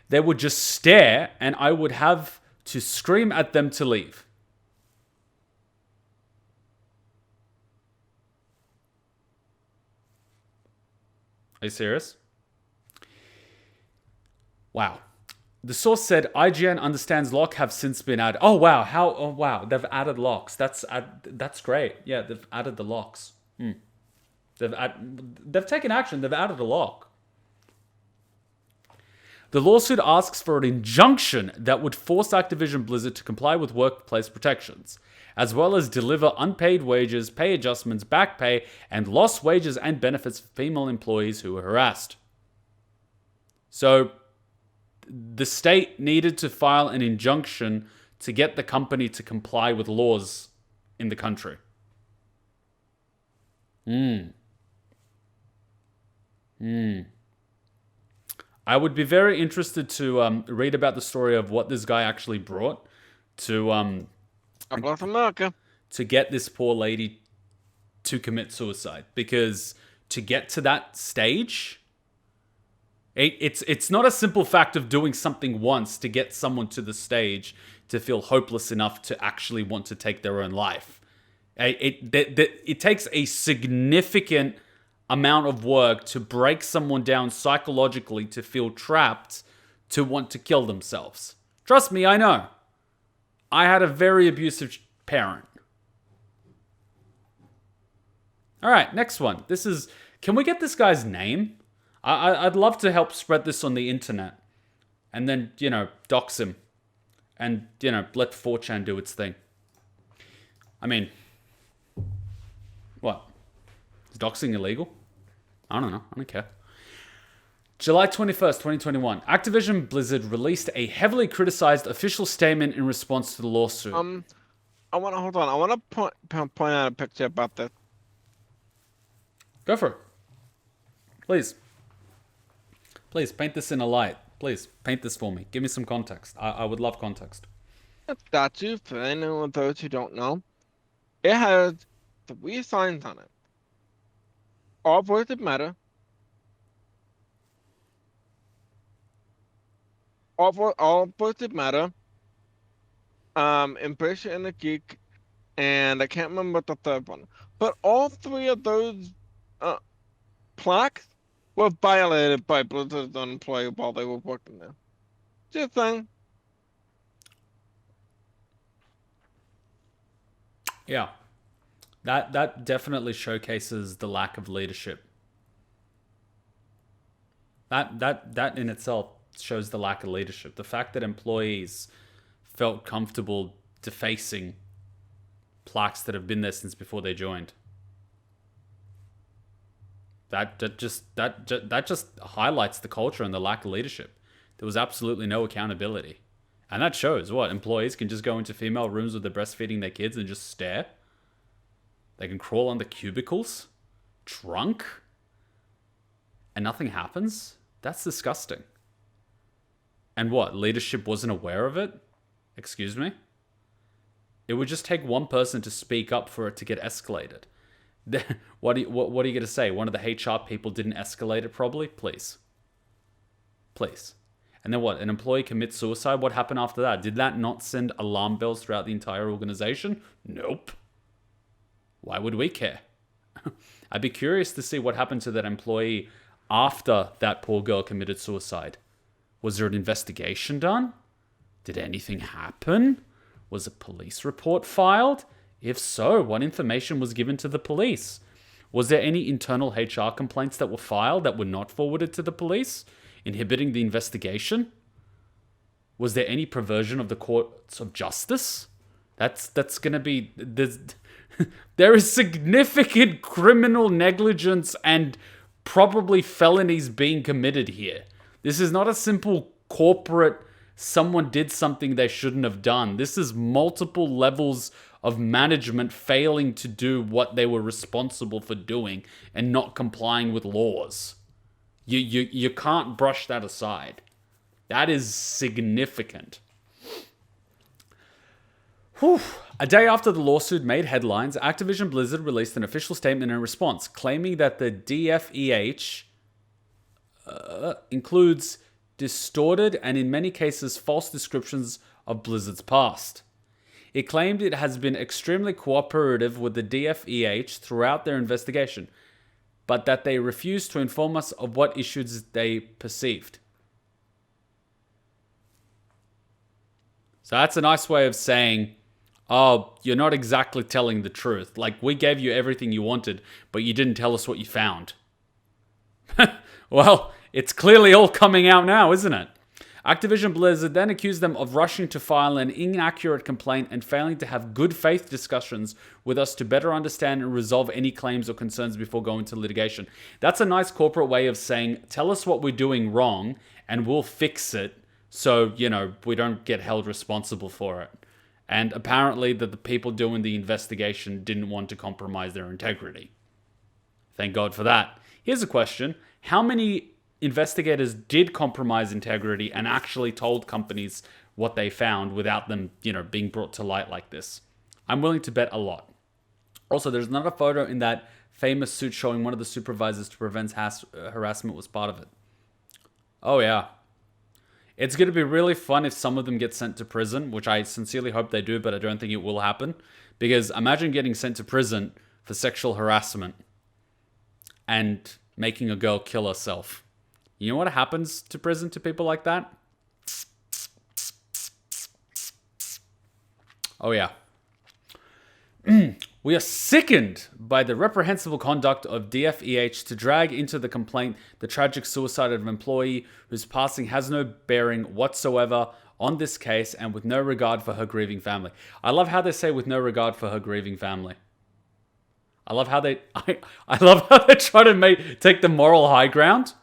They would just stare and I would have to scream at them to leave. Are you serious? Wow. The source said IGN understands lock have since been added. Oh wow, wow, they've added locks. That's great. Yeah, they've added the locks. They've taken action. They've added a lock. The lawsuit asks for an injunction that would force Activision Blizzard to comply with workplace protections, as well as deliver unpaid wages, pay adjustments, back pay, and lost wages and benefits for female employees who were harassed. So, the state needed to file an injunction to get the company to comply with laws in the country. I would be very interested to read about the story of what this guy actually brought to America to get this poor lady to commit suicide. Because to get to that stage, it's not a simple fact of doing something once to get someone to the stage to feel hopeless enough to actually want to take their own life. It takes a significant amount of work to break someone down psychologically to feel trapped to want to kill themselves. Trust me, I know. I had a very abusive parent. All right, next one. Can we get this guy's name? I'd love to help spread this on the internet. And then, dox him. And, let 4chan do its thing. I mean, what? Is doxing illegal? I don't know. I don't care. July 21st, 2021. Activision Blizzard released a heavily criticized official statement in response to the lawsuit. I want to point out a picture about this. Go for it. Please. Please, paint this in a light. Please, paint this for me. Give me some context. I would love context. That statue, for anyone of those who don't know, it has 3 signs on it. All voices matter. all posted matter, Embrace and the Geek, and I can't remember the third one. But all three of those uh, plaques were violated by Blizzard's own employee while they were working there. Just saying. Yeah. That definitely showcases the lack of leadership. That in itself shows the lack of leadership. The fact that employees felt comfortable defacing plaques that have been there since before they joined. That just highlights the culture and the lack of leadership. There was absolutely no accountability. And that shows what employees can just go into female rooms with they're breastfeeding their kids and just stare. They can crawl under cubicles, drunk, and nothing happens. That's disgusting. And what? Leadership wasn't aware of it? Excuse me? It would just take one person to speak up for it to get escalated. What are you going to say? One of the HR people didn't escalate it probably? Please. And then what? An employee commits suicide? What happened after that? Did that not send alarm bells throughout the entire organization? Nope. Why would we care? I'd be curious to see what happened to that employee after that poor girl committed suicide. Was there an investigation done? Did anything happen? Was a police report filed? If so, what information was given to the police? Was there any internal HR complaints that were filed that were not forwarded to the police, inhibiting the investigation? Was there any perversion of the courts of justice? That's going to be... There is significant criminal negligence and probably felonies being committed here. This is not a simple corporate, someone did something they shouldn't have done. This is multiple levels of management failing to do what they were responsible for doing and not complying with laws. You can't brush that aside. That is significant. Whew. A day after the lawsuit made headlines, Activision Blizzard released an official statement in response, claiming that the DFEH includes distorted and in many cases false descriptions of Blizzard's past. It claimed it has been extremely cooperative with the DFEH throughout their investigation, but that they refused to inform us of what issues they perceived. So that's a nice way of saying, oh, you're not exactly telling the truth. Like, we gave you everything you wanted, but you didn't tell us what you found. Well, it's clearly all coming out now, isn't it? Activision Blizzard then accused them of rushing to file an inaccurate complaint and failing to have good faith discussions with us to better understand and resolve any claims or concerns before going to litigation. That's a nice corporate way of saying, tell us what we're doing wrong and we'll fix it so, we don't get held responsible for it. And apparently that the people doing the investigation didn't want to compromise their integrity. Thank God for that. Here's a question. How many investigators did compromise integrity and actually told companies what they found without them, being brought to light like this? I'm willing to bet a lot. Also, there's another photo in that famous suit showing one of the supervisors to prevent harassment was part of it. Oh, yeah. It's going to be really fun if some of them get sent to prison, which I sincerely hope they do, but I don't think it will happen. Because imagine getting sent to prison for sexual harassment and making a girl kill herself. You know what happens to prison to people like that? Oh, yeah. We are sickened by the reprehensible conduct of DFEH to drag into the complaint the tragic suicide of an employee whose passing has no bearing whatsoever on this case and with no regard for her grieving family. I love how they say with no regard for her grieving family. I love how they try to take the moral high ground.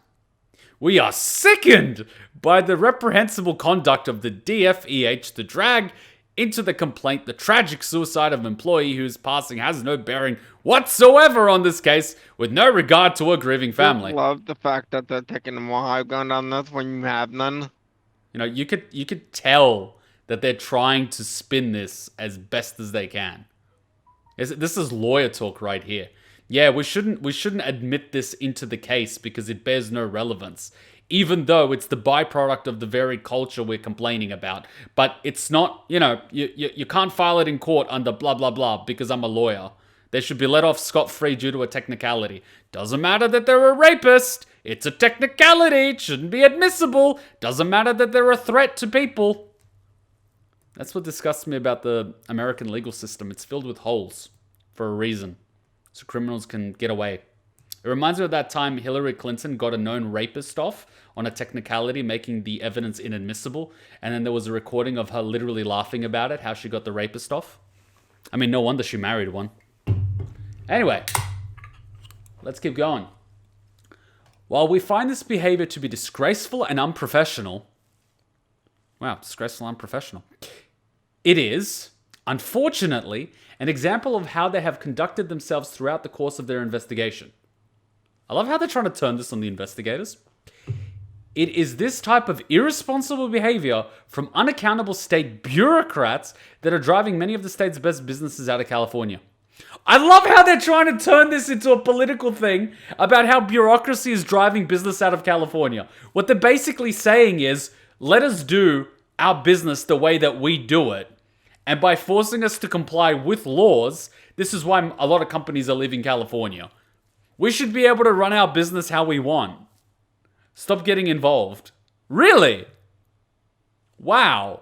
We are sickened by the reprehensible conduct of the DFEH to drag into the complaint the tragic suicide of an employee whose passing has no bearing whatsoever on this case with no regard to a grieving family. I love the fact that they're taking a more high ground on this when you have none. You could tell that they're trying to spin this as best as they can. This is lawyer talk right here. Yeah, we shouldn't admit this into the case because it bears no relevance. even though it's the byproduct of the very culture we're complaining about. But it's not, you can't file it in court under blah, blah, blah because I'm a lawyer. They should be let off scot-free due to a technicality. Doesn't matter that they're a rapist. It's a technicality. It shouldn't be admissible. Doesn't matter that they're a threat to people. That's what disgusts me about the American legal system. It's filled with holes for a reason, so criminals can get away. It reminds me of that time Hillary Clinton got a known rapist off on a technicality, making the evidence inadmissible, and then there was a recording of her literally laughing about it, how she got the rapist off. I mean, no wonder she married one. Anyway, let's keep going. While we find this behavior to be disgraceful and unprofessional, disgraceful and unprofessional, it is, unfortunately, an example of how they have conducted themselves throughout the course of their investigation. I love how they're trying to turn this on the investigators. It is this type of irresponsible behavior from unaccountable state bureaucrats that are driving many of the state's best businesses out of California. I love how they're trying to turn this into a political thing about how bureaucracy is driving business out of California. What they're basically saying is, let us do our business the way that we do it. And by forcing us to comply with laws, this is why a lot of companies are leaving California. We should be able to run our business how we want. Stop getting involved. Really? Wow.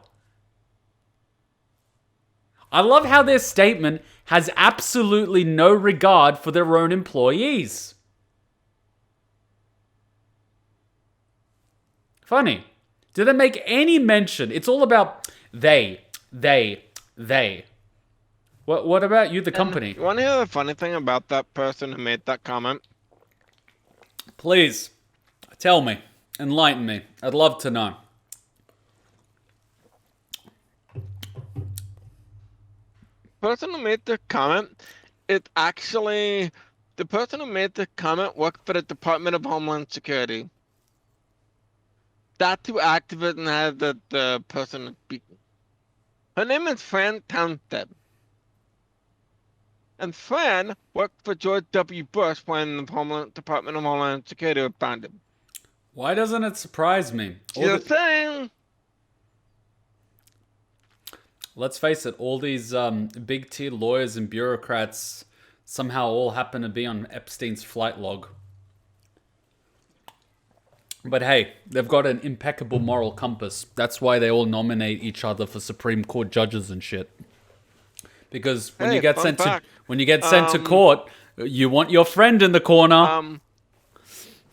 I love how their statement has absolutely no regard for their own employees. Funny. Did they make any mention? It's all about they. What about you, the company? You want to hear the funny thing about that person who made that comment? Please, tell me. Enlighten me. I'd love to know. The person who made the comment, the person who made the comment worked for the Department of Homeland Security. That's who Activision had the person speaking. Her name is Fran Townsend. And Fran worked for George W. Bush when the Department of Homeland Security was founded. Why doesn't it surprise me? Just saying. Let's face it, all these big tier lawyers and bureaucrats somehow all happen to be on Epstein's flight log. But hey, they've got an impeccable moral compass. That's why they all nominate each other for Supreme Court judges and shit. Because when you get sent to court, you want your friend in the corner.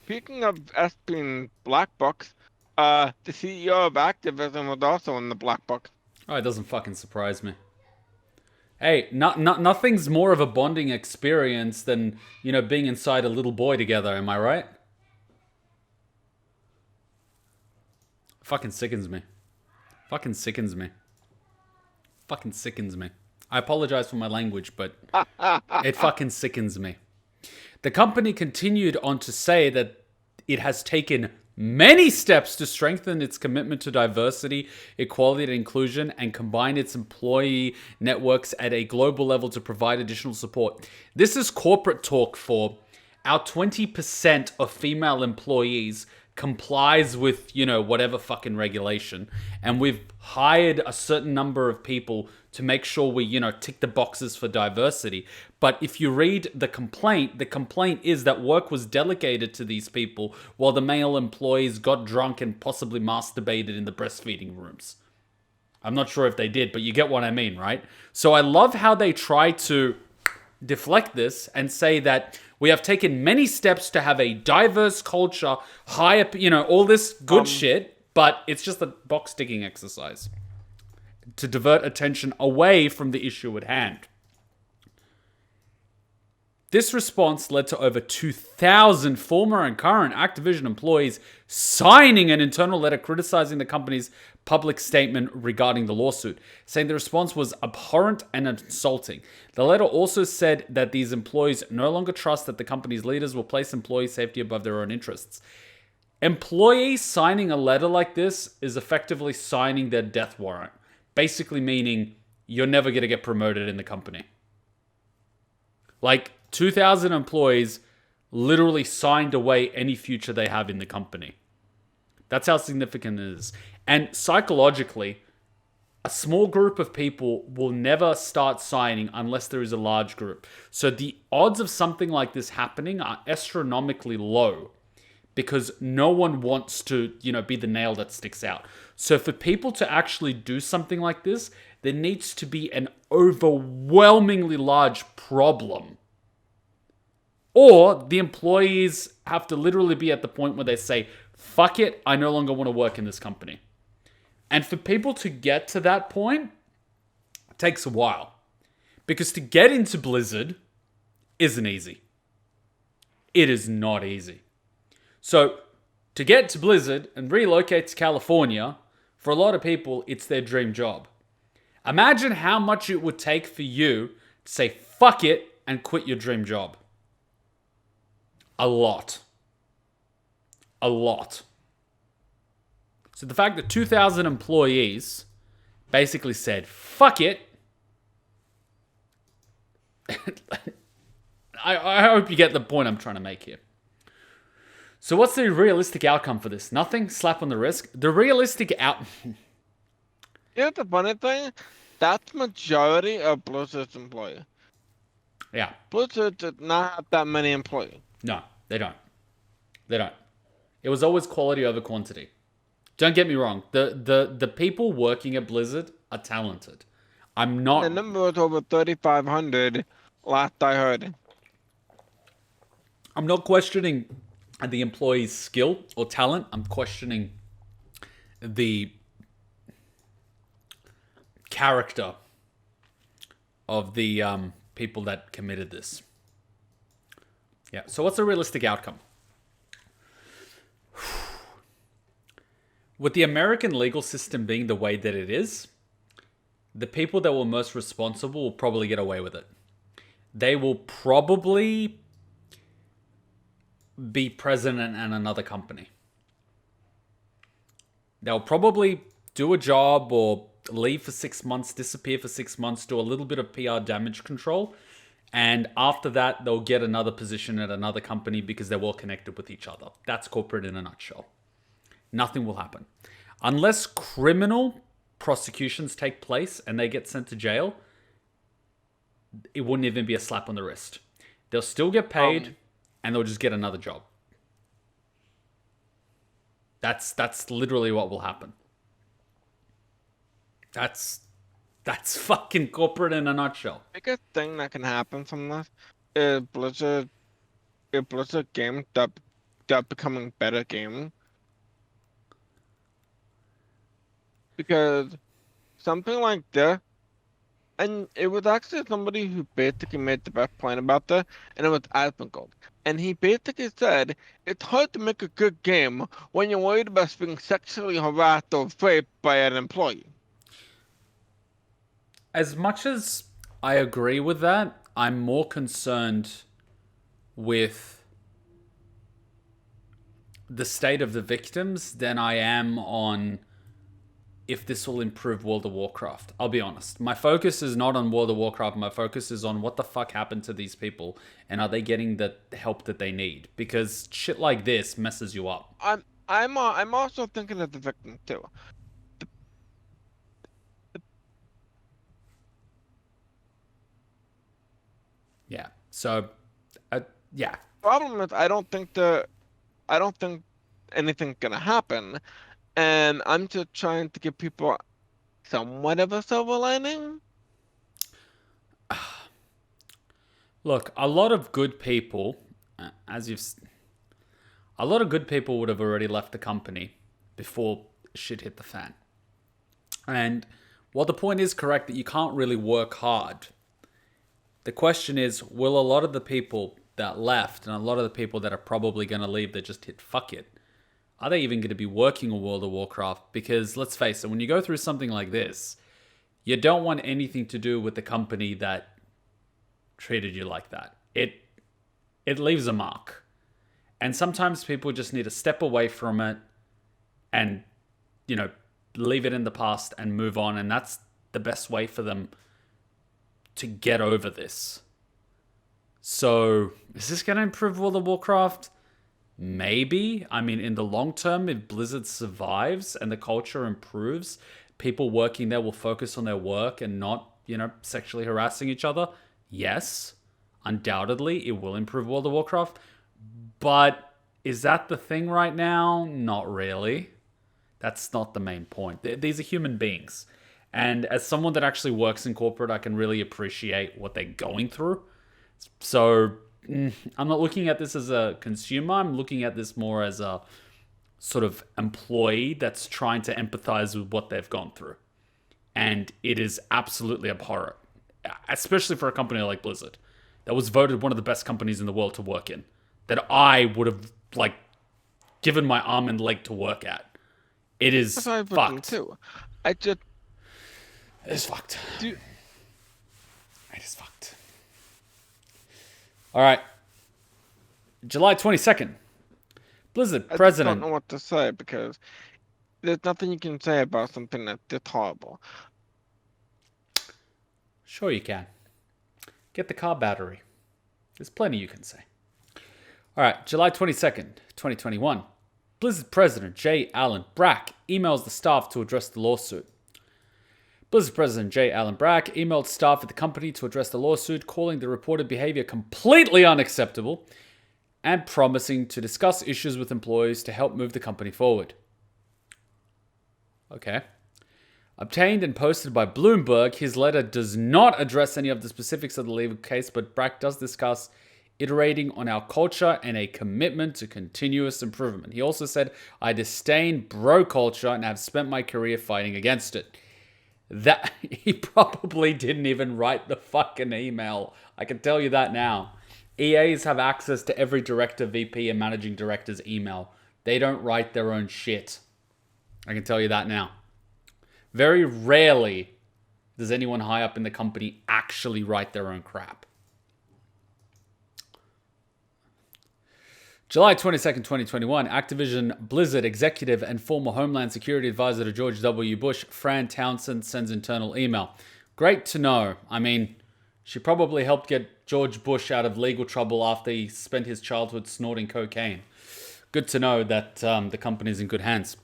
Speaking of Epstein black books, the CEO of Activision was also in the black book. Oh, it doesn't fucking surprise me. Hey, nothing's more of a bonding experience than, being inside a little boy together, am I right? Fucking sickens me. Fucking sickens me. Fucking sickens me. I apologize for my language, but it fucking sickens me. The company continued on to say that it has taken many steps to strengthen its commitment to diversity, equality, and inclusion, and combine its employee networks at a global level to provide additional support. This is corporate talk for our 20% of female employees complies with, whatever fucking regulation. And we've hired a certain number of people to make sure we, tick the boxes for diversity. But if you read the complaint is that work was delegated to these people while the male employees got drunk and possibly masturbated in the breastfeeding rooms. I'm not sure if they did, but you get what I mean, right? So I love how they try to deflect this and say that we have taken many steps to have a diverse culture, high up, all this good shit, but it's just a box ticking exercise to divert attention away from the issue at hand. This response led to over 2,000 former and current Activision employees signing an internal letter criticizing the company's public statement regarding the lawsuit, saying the response was abhorrent and insulting. The letter also said that these employees no longer trust that the company's leaders will place employee safety above their own interests. Employees signing a letter like this is effectively signing their death warrant, basically meaning you're never going to get promoted in the company. Like, 2,000 employees literally signed away any future they have in the company. That's how significant it is. And psychologically, a small group of people will never start signing unless there is a large group. So the odds of something like this happening are astronomically low because no one wants to, be the nail that sticks out. So for people to actually do something like this, there needs to be an overwhelmingly large problem. Or the employees have to literally be at the point where they say, fuck it, I no longer want to work in this company. And for people to get to that point, it takes a while. Because to get into Blizzard isn't easy. It is not easy. So to get to Blizzard and relocate to California, for a lot of people, it's their dream job. Imagine how much it would take for you to say, fuck it, and quit your dream job. A lot. A lot. So the fact that 2,000 employees basically said, fuck it. I hope you get the point I'm trying to make here. So what's the realistic outcome for this? Nothing? Slap on the wrist? The realistic Here's the funny thing. That's majority of Blizzard's employees. Yeah. Blizzard did not have that many employees. No, they don't. They don't. It was always quality over quantity. Don't get me wrong. The people working at Blizzard are talented. I'm not... The number was over 3,500 last I heard. I'm not questioning the employee's skill or talent. I'm questioning the character of the people that committed this. Yeah, so what's the realistic outcome? With the American legal system being the way that it is, the people that were most responsible will probably get away with it. They will probably be president at another company. They'll probably do a job or leave for 6 months, disappear for 6 months, do a little bit of PR damage control. And after that, they'll get another position at another company because they're well connected with each other. That's corporate in a nutshell. Nothing will happen. Unless criminal prosecutions take place and they get sent to jail, it wouldn't even be a slap on the wrist. They'll still get paid and they'll just get another job. That's literally what will happen. That's fucking corporate in a nutshell. Biggest thing that can happen from this is Blizzard games that becoming better games. Because something like this, and it was actually somebody who basically made the best point about this, and it was Activision Gold. And he basically said, it's hard to make a good game when you're worried about being sexually harassed or raped by an employee. As much as I agree with that, I'm more concerned with the state of the victims than I am on if this will improve World of Warcraft. I'll be honest. My focus is not on World of Warcraft. My focus is on what the fuck happened to these people and are they getting the help that they need? Because shit like this messes you up. I'm also thinking of the victim too. Yeah. So, yeah. Problem is, I don't think anything's gonna happen, and I'm just trying to give people somewhat of a silver lining. Look, a lot of good people, a lot of good people would have already left the company before shit hit the fan. And while the point is correct that you can't really work hard, the question is, will a lot of the people that left and a lot of the people that are probably going to leave that just hit fuck it, are they even going to be working on World of Warcraft? Because let's face it, when you go through something like this, you don't want anything to do with the company that treated you like that. It leaves a mark. And sometimes people just need to step away from it and, leave it in the past and move on. And that's the best way for them to get over this. So, is this going to improve World of Warcraft? Maybe. I mean, in the long term, if Blizzard survives and the culture improves, people working there will focus on their work and not, sexually harassing each other. Yes, undoubtedly, it will improve World of Warcraft. But is that the thing right now? Not really. That's not the main point. These are human beings. And as someone that actually works in corporate, I can really appreciate what they're going through. So I'm not looking at this as a consumer. I'm looking at this more as a sort of employee that's trying to empathize with what they've gone through. And it is absolutely abhorrent, especially for a company like Blizzard that was voted one of the best companies in the world to work in, that I would have given my arm and leg to work at. It is fucked. Too. It is fucked. It is fucked. All right. July 22nd. Blizzard president. I don't know what to say because there's nothing you can say about something that's this horrible. Sure you can. Get the car battery. There's plenty you can say. All right. July 22nd, 2021. Blizzard president J. Allen Brack emails the staff to address the lawsuit. Blizzard president J. Allen Brack emailed staff at the company to address the lawsuit, calling the reported behavior completely unacceptable and promising to discuss issues with employees to help move the company forward. Okay. Obtained and posted by Bloomberg, his letter does not address any of the specifics of the legal case, but Brack does discuss iterating on our culture and a commitment to continuous improvement. He also said, I disdain bro culture and have spent my career fighting against it. That he probably didn't even write the fucking email. I can tell you that now. EAs have access to every director, VP, and managing director's email. They don't write their own shit. I can tell you that now. Very rarely does anyone high up in the company actually write their own crap. July 22nd, 2021, Activision Blizzard executive and former Homeland Security advisor to George W. Bush, Fran Townsend, sends internal email. Great to know. I mean, she probably helped get George Bush out of legal trouble after he spent his childhood snorting cocaine. Good to know that the company's in good hands.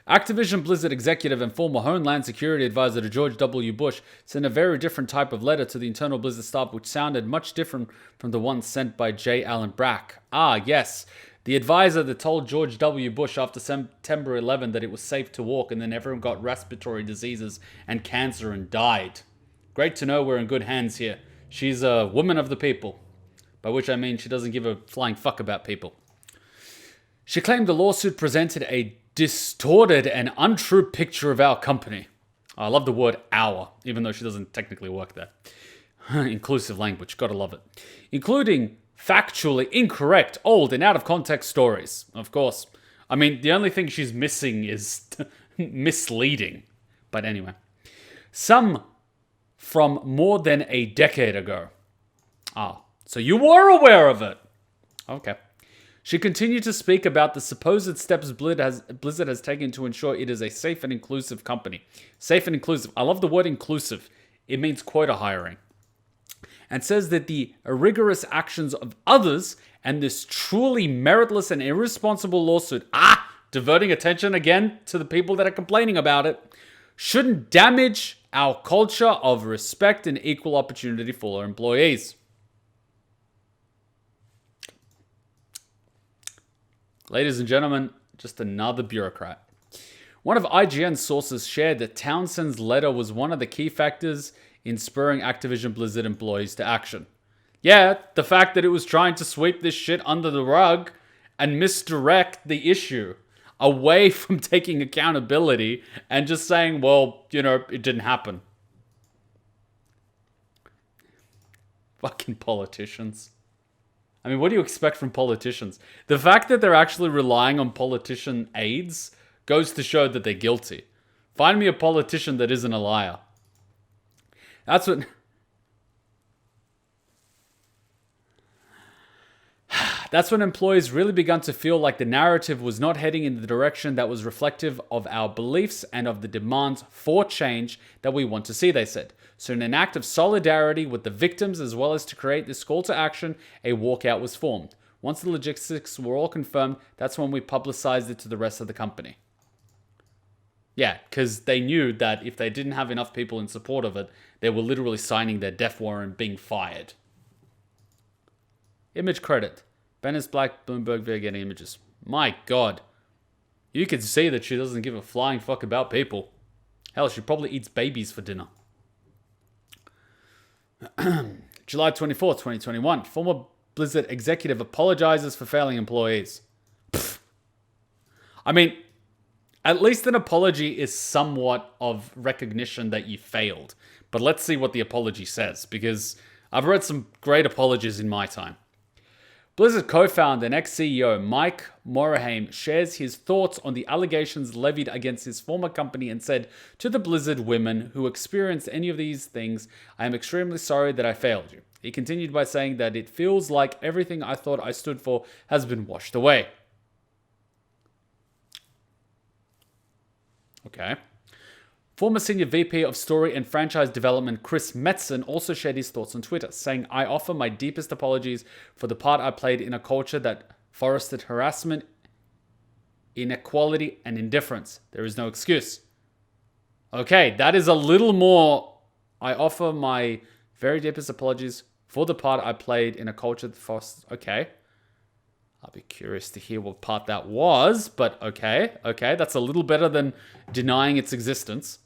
Activision Blizzard executive and former Homeland Security advisor to George W. Bush sent a very different type of letter to the internal Blizzard staff, which sounded much different from the one sent by J. Allen Brack. Ah, yes, the advisor that told George W. Bush after September 11 that it was safe to walk, and then everyone got respiratory diseases and cancer and died. Great to know we're in good hands here. She's a woman of the people, by which I mean she doesn't give a flying fuck about people. She claimed the lawsuit presented a distorted and untrue picture of our company. I love the word our, even though she doesn't technically work there. Inclusive language, gotta love it. Including factually incorrect, old, and out of context stories. Of course. I mean, the only thing she's missing is misleading. But anyway. Some from more than a decade ago. Ah, so you were aware of it. Okay. She continued to speak about the supposed steps Blizzard has taken to ensure it is a safe and inclusive company. Safe and inclusive. I love the word inclusive. It means quota hiring. And says that the rigorous actions of others and this truly meritless and irresponsible lawsuit, diverting attention again to the people that are complaining about it, shouldn't damage our culture of respect and equal opportunity for our employees. Ladies and gentlemen, just another bureaucrat. One of IGN's sources shared that Townsend's letter was one of the key factors in spurring Activision Blizzard employees to action. Yeah, the fact that it was trying to sweep this shit under the rug and misdirect the issue away from taking accountability and just saying, well, it didn't happen. Fucking politicians. I mean, what do you expect from politicians? The fact that they're actually relying on politician aides goes to show that they're guilty. Find me a politician that isn't a liar. That's when employees really begun to feel like the narrative was not heading in the direction that was reflective of our beliefs and of the demands for change that we want to see, they said. So in an act of solidarity with the victims, as well as to create this call to action, a walkout was formed. Once the logistics were all confirmed, that's when we publicized it to the rest of the company. Yeah, because they knew that if they didn't have enough people in support of it, they were literally signing their death warrant, being fired. Image credit. Ben is black, Bloomberg via getting images. My God. You can see that she doesn't give a flying fuck about people. Hell, she probably eats babies for dinner. July 24th, 2021. Former Blizzard executive apologizes for failing employees. Pfft. I mean, at least an apology is somewhat of recognition that you failed. But let's see what the apology says, because I've read some great apologies in my time. Blizzard co-founder and ex-CEO Mike Morhaime shares his thoughts on the allegations levied against his former company and said, "To the Blizzard women who experienced any of these things, I am extremely sorry that I failed you." He continued by saying that it feels like everything I thought I stood for has been washed away. Okay. Former Senior VP of Story and Franchise Development Chris Metzen also shared his thoughts on Twitter, saying, "I offer my deepest apologies for the part I played in a culture that fostered harassment, inequality, and indifference. There is no excuse." Okay, that is a little more. I offer my very deepest apologies for the part I played in a culture that fostered. Okay. I'll be curious to hear what part that was, but okay, that's a little better than denying its existence.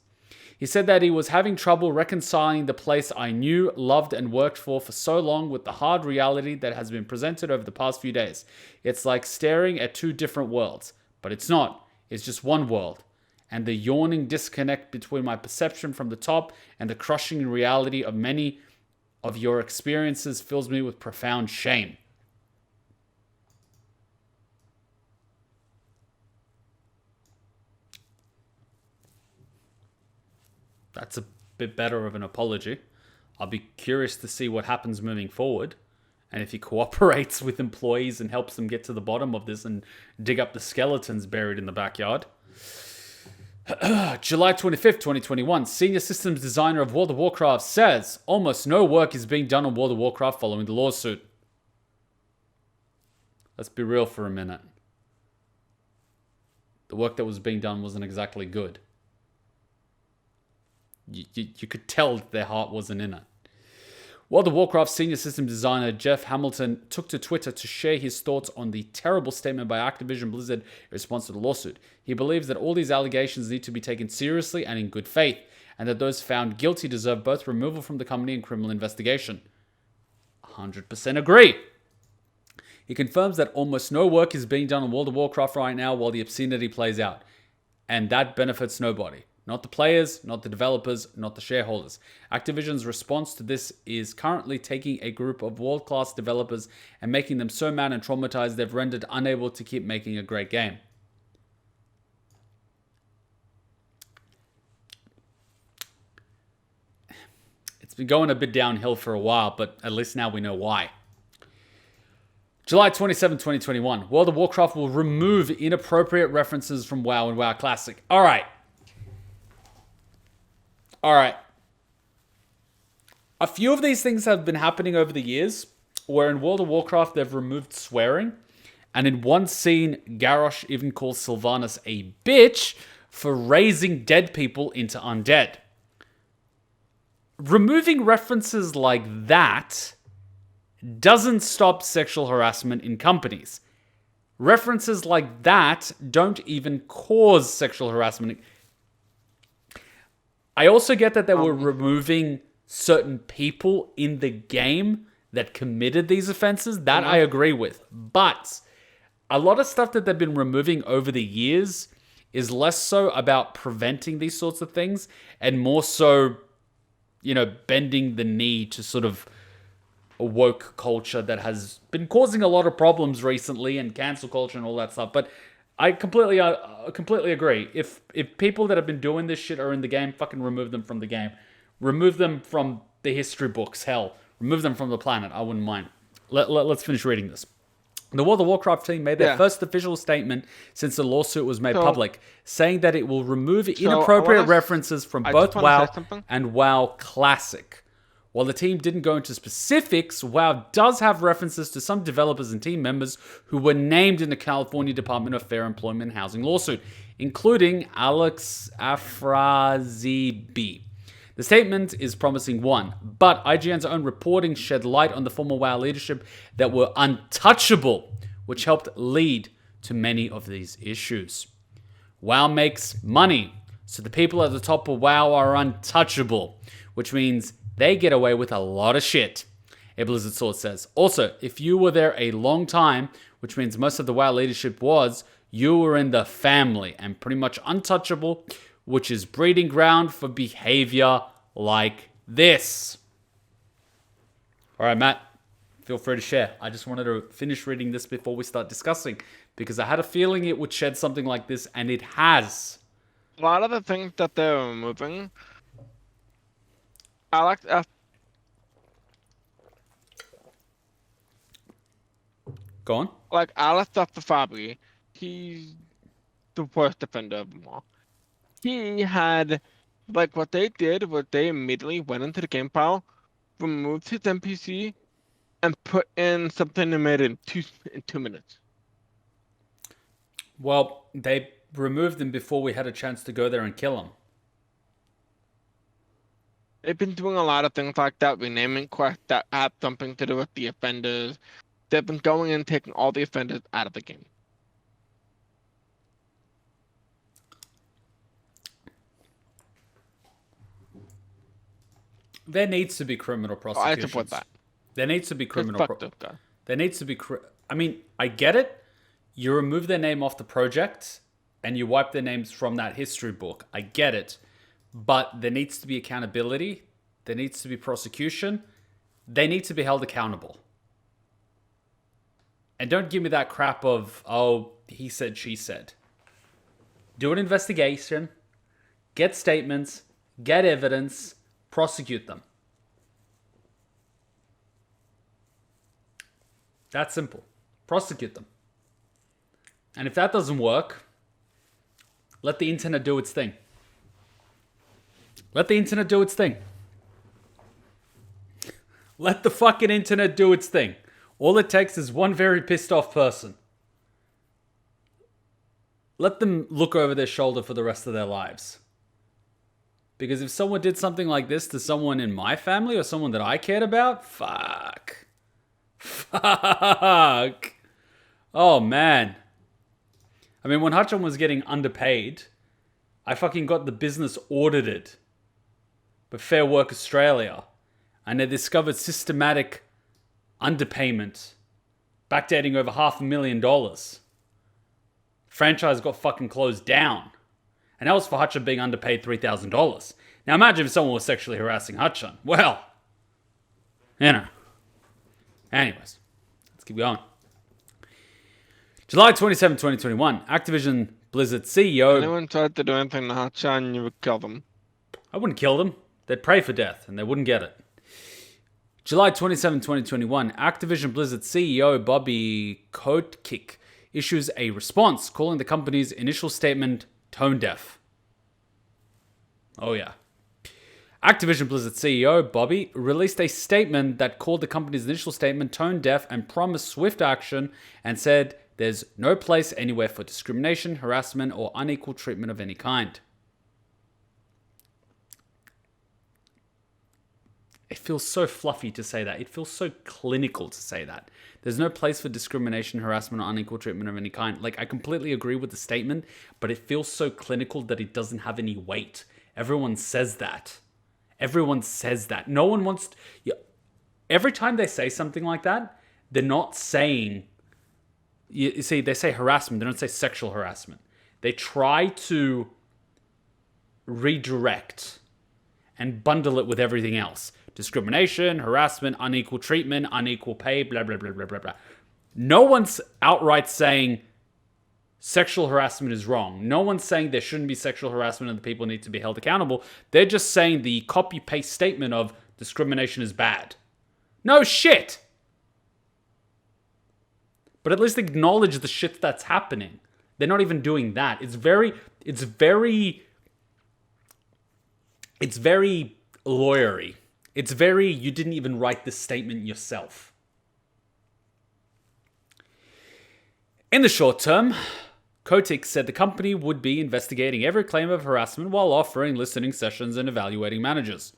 He said that he was having trouble reconciling the place I knew, loved, and worked for so long with the hard reality that has been presented over the past few days. It's like staring at two different worlds, but it's not. It's just one world. And the yawning disconnect between my perception from the top and the crushing reality of many of your experiences fills me with profound shame. That's a bit better of an apology. I'll be curious to see what happens moving forward. And if he cooperates with employees and helps them get to the bottom of this and dig up the skeletons buried in the backyard. July 25th, 2021. Senior systems designer of World of Warcraft says almost no work is being done on World of Warcraft following the lawsuit. Let's be real for a minute. The work that was being done wasn't exactly good. You could tell that their heart wasn't in it. World of Warcraft senior system designer Jeff Hamilton took to Twitter to share his thoughts on the terrible statement by Activision Blizzard in response to the lawsuit. He believes that all these allegations need to be taken seriously and in good faith, and that those found guilty deserve both removal from the company and criminal investigation. 100% agree. He confirms that almost no work is being done on World of Warcraft right now while the obscenity plays out, and that benefits nobody. Not the players, not the developers, not the shareholders. Activision's response to this is currently taking a group of world-class developers and making them so mad and traumatized they've rendered unable to keep making a great game. It's been going a bit downhill for a while, but at least now we know why. July 27, 2021. World of Warcraft will remove inappropriate references from WoW and WoW Classic. All right. A few of these things have been happening over the years, where in World of Warcraft they've removed swearing, and in one scene, Garrosh even calls Sylvanas a bitch for raising dead people into undead. Removing references like that doesn't stop sexual harassment in companies. References like that don't even cause sexual harassment. I also get that they were removing certain people in the game that committed these offenses. That I agree with. But a lot of stuff that they've been removing over the years is less so about preventing these sorts of things and more so, bending the knee to sort of a woke culture that has been causing a lot of problems recently and cancel culture and all that stuff. But I completely agree. If people that have been doing this shit are in the game, fucking remove them from the game. Remove them from the history books. Hell, remove them from the planet. I wouldn't mind. Let's finish reading this. The World of Warcraft team made their first official statement since the lawsuit was made public, saying that it will remove inappropriate references from both WoW and WoW Classic. While the team didn't go into specifics, WoW does have references to some developers and team members who were named in the California Department of Fair Employment and Housing lawsuit, including Alex Afrazibi. The statement is promising one, but IGN's own reporting shed light on the former WoW leadership that were untouchable, which helped lead to many of these issues. WoW makes money, so the people at the top of WoW are untouchable, which means they get away with a lot of shit, a Blizzard source says. Also, if you were there a long time, which means most of the WoW leadership was, you were in the family and pretty much untouchable, which is breeding ground for behavior like this. All right, Matt, feel free to share. I just wanted to finish reading this before we start discussing, because I had a feeling it would shed something like this, and it has. A lot of the things that they're removing, Alex Go on. like Alex Afrazibi, he's the worst defender of them all. He had, like, what they did was they immediately went into the game file, removed his NPC, and put in something they made in 2 minutes. Well, they removed him before we had a chance to go there and kill him. They've been doing a lot of things like that, renaming quests that have something to do with the offenders. They've been going and taking all the offenders out of the game. There needs to be criminal prosecutions. I support that. There needs to be criminal. Fuck this guy. There needs to be. I mean, I get it. You remove their name off the project, and you wipe their names from that history book. I get it, but there needs to be accountability. There needs to be prosecution. They need to be held accountable. And don't give me that crap of, oh, he said, she said. Do an investigation, get statements, get evidence, prosecute them. That's simple. Prosecute them. And if that doesn't work, let the internet do its thing. Let the internet do its thing. Let the fucking internet do its thing. All it takes is one very pissed off person. Let them look over their shoulder for the rest of their lives. Because if someone did something like this to someone in my family or someone that I cared about, fuck. Oh, man. I mean, when Hutchon was getting underpaid, I fucking got the business audited by Fair Work Australia. And they discovered systematic underpayment, backdating over $500,000. Franchise got fucking closed down. And that was for Hutchon being underpaid $3,000. Now imagine if someone was sexually harassing Hutchon. Well, you know. Anyways, let's keep going. July 27, 2021, Activision Blizzard CEO... If anyone tried to do anything to Hutchon, you would kill them. I wouldn't kill them. They'd pray for death, and they wouldn't get it. July 27, 2021, Activision Blizzard CEO Bobby Kotick issues a response calling the company's initial statement tone deaf. Oh yeah. Activision Blizzard CEO Bobby released a statement that called the company's initial statement tone deaf and promised swift action and said there's no place anywhere for discrimination, harassment, or unequal treatment of any kind. It feels so fluffy to say that. It feels so clinical to say that. There's no place for discrimination, harassment, or unequal treatment of any kind. Like, I completely agree with the statement, but it feels so clinical that it doesn't have any weight. Everyone says that. Everyone says that. No one wants to... Yeah. Every time they say something like that, they're not saying... You see, they say harassment. They don't say sexual harassment. They try to redirect and bundle it with everything else. Discrimination, harassment, unequal treatment, unequal pay, blah, blah, blah, blah, blah, blah. No one's outright saying sexual harassment is wrong. No one's saying there shouldn't be sexual harassment and the people need to be held accountable. They're just saying the copy-paste statement of discrimination is bad. No shit! But at least acknowledge the shit that's happening. They're not even doing that. It's very lawyery. It's very, you didn't even write this statement yourself. In the short term, Kotick said the company would be investigating every claim of harassment while offering listening sessions and evaluating managers.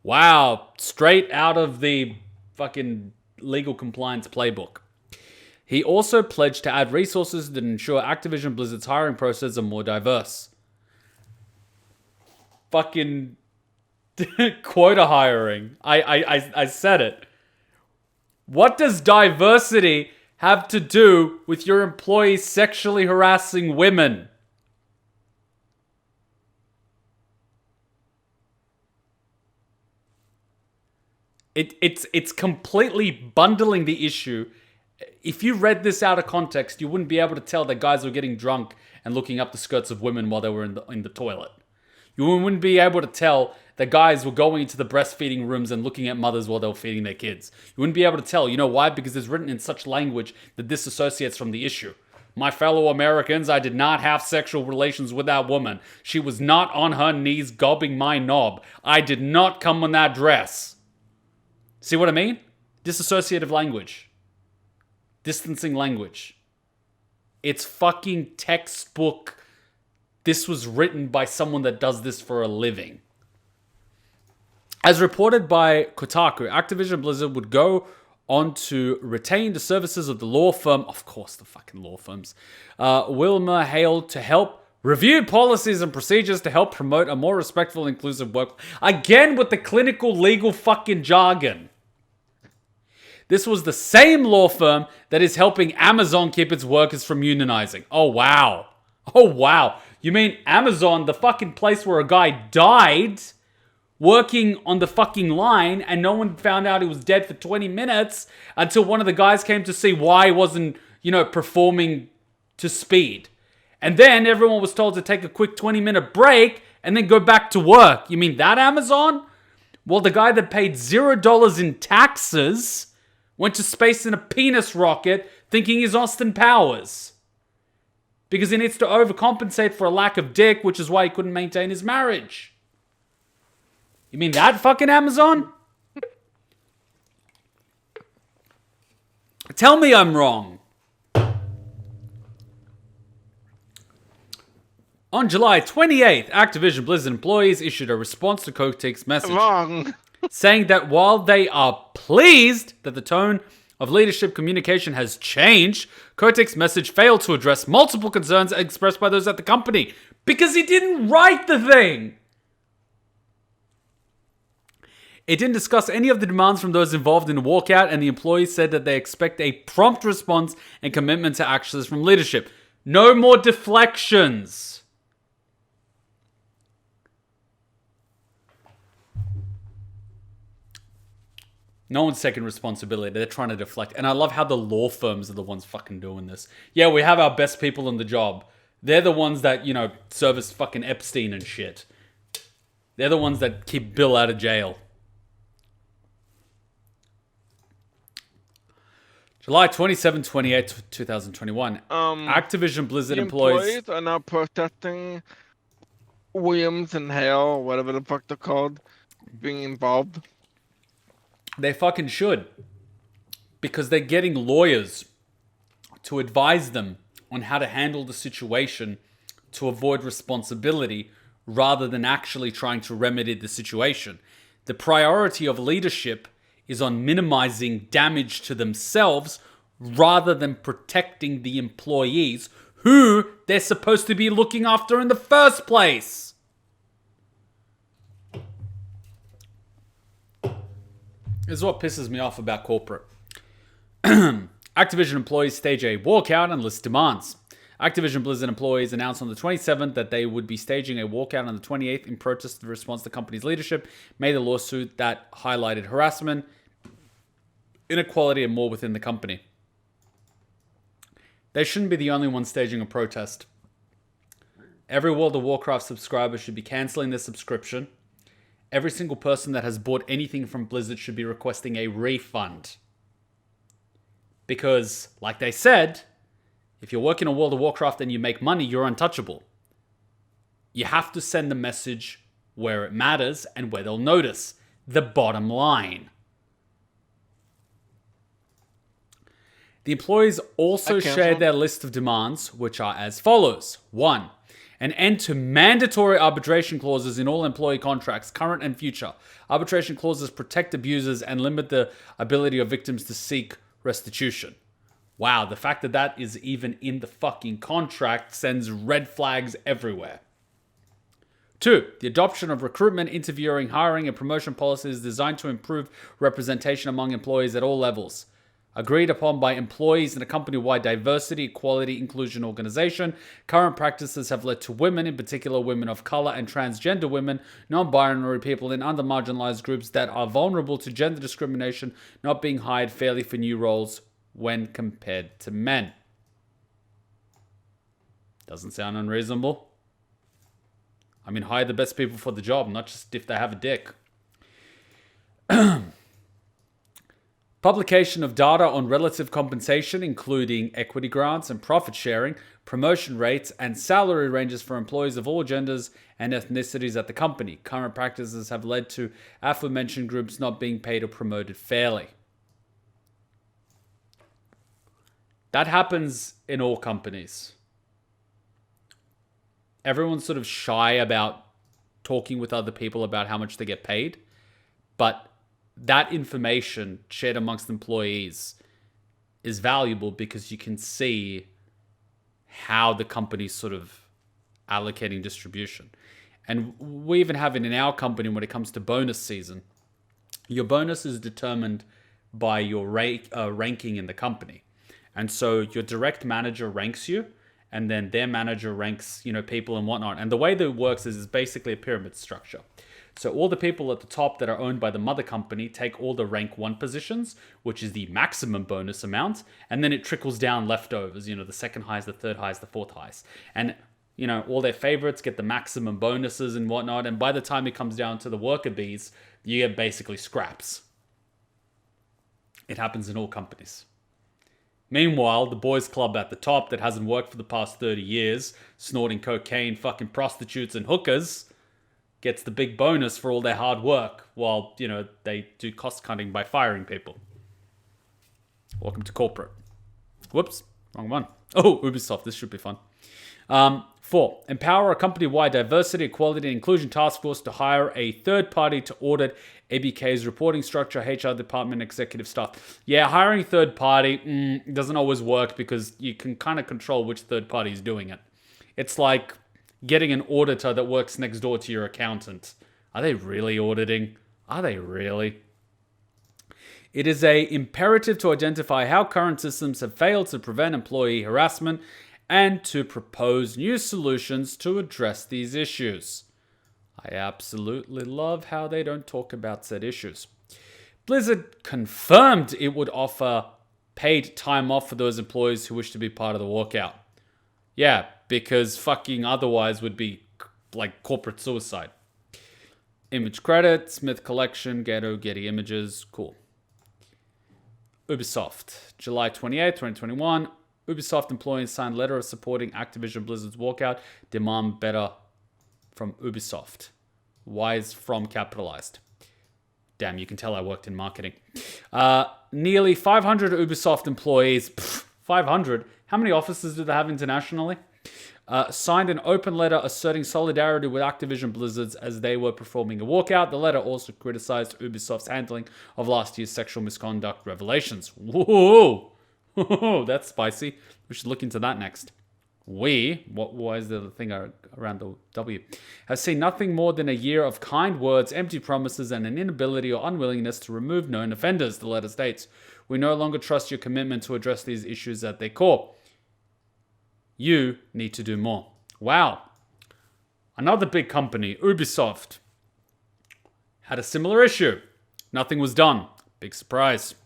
Wow, straight out of the fucking legal compliance playbook. He also pledged to add resources that ensure Activision Blizzard's hiring process are more diverse. Fucking quota hiring. I said it. What does diversity have to do with your employees sexually harassing women? It's completely bundling the issue. If you read this out of context, you wouldn't be able to tell that guys were getting drunk and looking up the skirts of women while they were in the toilet. You wouldn't be able to tell that guys were going into the breastfeeding rooms and looking at mothers while they were feeding their kids. You wouldn't be able to tell. You know why? Because it's written in such language that disassociates from the issue. My fellow Americans, I did not have sexual relations with that woman. She was not on her knees gobbing my knob. I did not come in that dress. See what I mean? Disassociative language. Distancing language. It's fucking textbook. This was written by someone that does this for a living. As reported by Kotaku, Activision Blizzard would go on to retain the services of the law firm, of course the fucking law firms, Wilmer Hale, to help review policies and procedures to help promote a more respectful, inclusive work. Again with the clinical legal fucking jargon. This was the same law firm that is helping Amazon keep its workers from unionizing. Oh, wow. Oh, wow. You mean Amazon, the fucking place where a guy died working on the fucking line and no one found out he was dead for 20 minutes until one of the guys came to see why he wasn't, performing to speed. And then everyone was told to take a quick 20-minute break and then go back to work. You mean that Amazon? Well, the guy that paid $0 in taxes went to space in a penis rocket thinking he's Austin Powers. Because he needs to overcompensate for a lack of dick, which is why he couldn't maintain his marriage. You mean that fucking Amazon? Tell me I'm wrong. On July 28th, Activision Blizzard employees issued a response to Kotick's message. Wrong. Saying that while they are pleased that the tone of leadership communication has changed, Kotick's message failed to address multiple concerns expressed by those at the company because he didn't write the thing. It didn't discuss any of the demands from those involved in the walkout, and the employees said that they expect a prompt response and commitment to actions from leadership. No more deflections. No one's taking responsibility. They're trying to deflect. And I love how the law firms are the ones fucking doing this. Yeah, we have our best people on the job. They're the ones that, service fucking Epstein and shit. They're the ones that keep Bill out of jail. July 27, 28, 2021. Activision Blizzard employees are now protesting Williams and Hale, whatever the fuck they're called, being involved. They fucking should. Because they're getting lawyers to advise them on how to handle the situation to avoid responsibility rather than actually trying to remedy the situation. The priority of leadership is on minimizing damage to themselves rather than protecting the employees who they're supposed to be looking after in the first place. This is what pisses me off about corporate. Activision employees stage a walkout and list demands. Activision Blizzard employees announced on the 27th that they would be staging a walkout on the 28th in protest in response to the company's leadership made a lawsuit that highlighted harassment, inequality, and more within the company. They shouldn't be the only ones staging a protest. Every World of Warcraft subscriber should be cancelling their subscription. Every single person that has bought anything from Blizzard should be requesting a refund. Because, like they said, if you're working on World of Warcraft and you make money, you're untouchable. You have to send the message where it matters and where they'll notice. the bottom line. The employees also shared their list of demands, which are as follows. 1. An end to mandatory arbitration clauses in all employee contracts, current and future. Arbitration clauses protect abusers and limit the ability of victims to seek restitution. Wow, the fact that that is even in the fucking contract sends red flags everywhere. 2. The adoption of recruitment, interviewing, hiring, and promotion policies designed to improve representation among employees at all levels. Agreed upon by employees in a company-wide diversity, equality, inclusion organization. Current practices have led to women, in particular women of color and transgender women, non-binary people, and other marginalized groups that are vulnerable to gender discrimination, not being hired fairly for new roles when compared to men. Doesn't sound unreasonable. I mean, hire the best people for the job, not just if they have a dick. Publication of data on relative compensation, including equity grants and profit sharing, promotion rates, and salary ranges for employees of all genders and ethnicities at the company. Current practices have led to aforementioned groups not being paid or promoted fairly. That happens in all companies. Everyone's sort of shy about talking with other people about how much they get paid, but that information shared amongst employees is valuable because you can see how the company's sort of allocating distribution. And we even have it in our company when it comes to bonus season. Your bonus is determined by your ranking in the company. And so your direct manager ranks you, and then their manager ranks, people and whatnot. And the way that it works is basically a pyramid structure. So all the people at the top that are owned by the mother company take all the rank 1 positions, which is the maximum bonus amount, and then it trickles down leftovers, the second highest, the third highest, the fourth highest. And, all their favorites get the maximum bonuses and whatnot, and by the time it comes down to the worker bees, you get basically scraps. It happens in all companies. Meanwhile, the boys club at the top that hasn't worked for the past 30 years, snorting cocaine, fucking prostitutes and hookers, gets the big bonus for all their hard work while, they do cost cutting by firing people. Welcome to corporate. Whoops, wrong one. Oh, Ubisoft, this should be fun. 4, empower a company-wide diversity, equality, and inclusion task force to hire a third party to audit ABK's reporting structure, HR department, executive staff. Yeah, hiring third party doesn't always work because you can kind of control which third party is doing it. It's like getting an auditor that works next door to your accountant. Are they really auditing? Are they really? It is an imperative to identify how current systems have failed to prevent employee harassment and to propose new solutions to address these issues. I absolutely love how they don't talk about said issues. Blizzard confirmed it would offer paid time off for those employees who wish to be part of the walkout. Yeah, because fucking otherwise would be like corporate suicide. Image credit, Smith Collection, Getty Images, cool. Ubisoft, July 28, 2021. Ubisoft employees signed letter of supporting Activision Blizzard's walkout. Demand better from Ubisoft. Why is from capitalized? Damn, you can tell I worked in marketing. Nearly 500 Ubisoft employees, 500? How many offices do they have internationally? Signed an open letter asserting solidarity with Activision Blizzard as they were performing a walkout. The letter also criticized Ubisoft's handling of last year's sexual misconduct revelations. Whoa! That's spicy. We should look into that next. Why is the thing around the W? Have seen nothing more than a year of kind words, empty promises, and an inability or unwillingness to remove known offenders, the letter states. We no longer trust your commitment to address these issues at their core. You need to do more. Wow. Another big company, Ubisoft, had a similar issue. Nothing was done. Big surprise.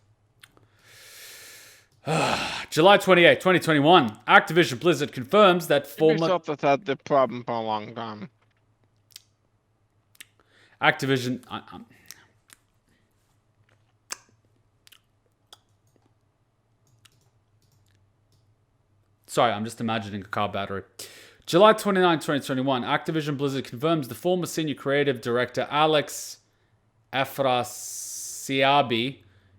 July 28, 2021. Activision Blizzard confirms that former... Ubisoft has had the problem for a long time. Activision... Sorry, I'm just imagining a car battery. July 29, 2021. Activision Blizzard confirms the former senior creative director Alex Afrasiabi.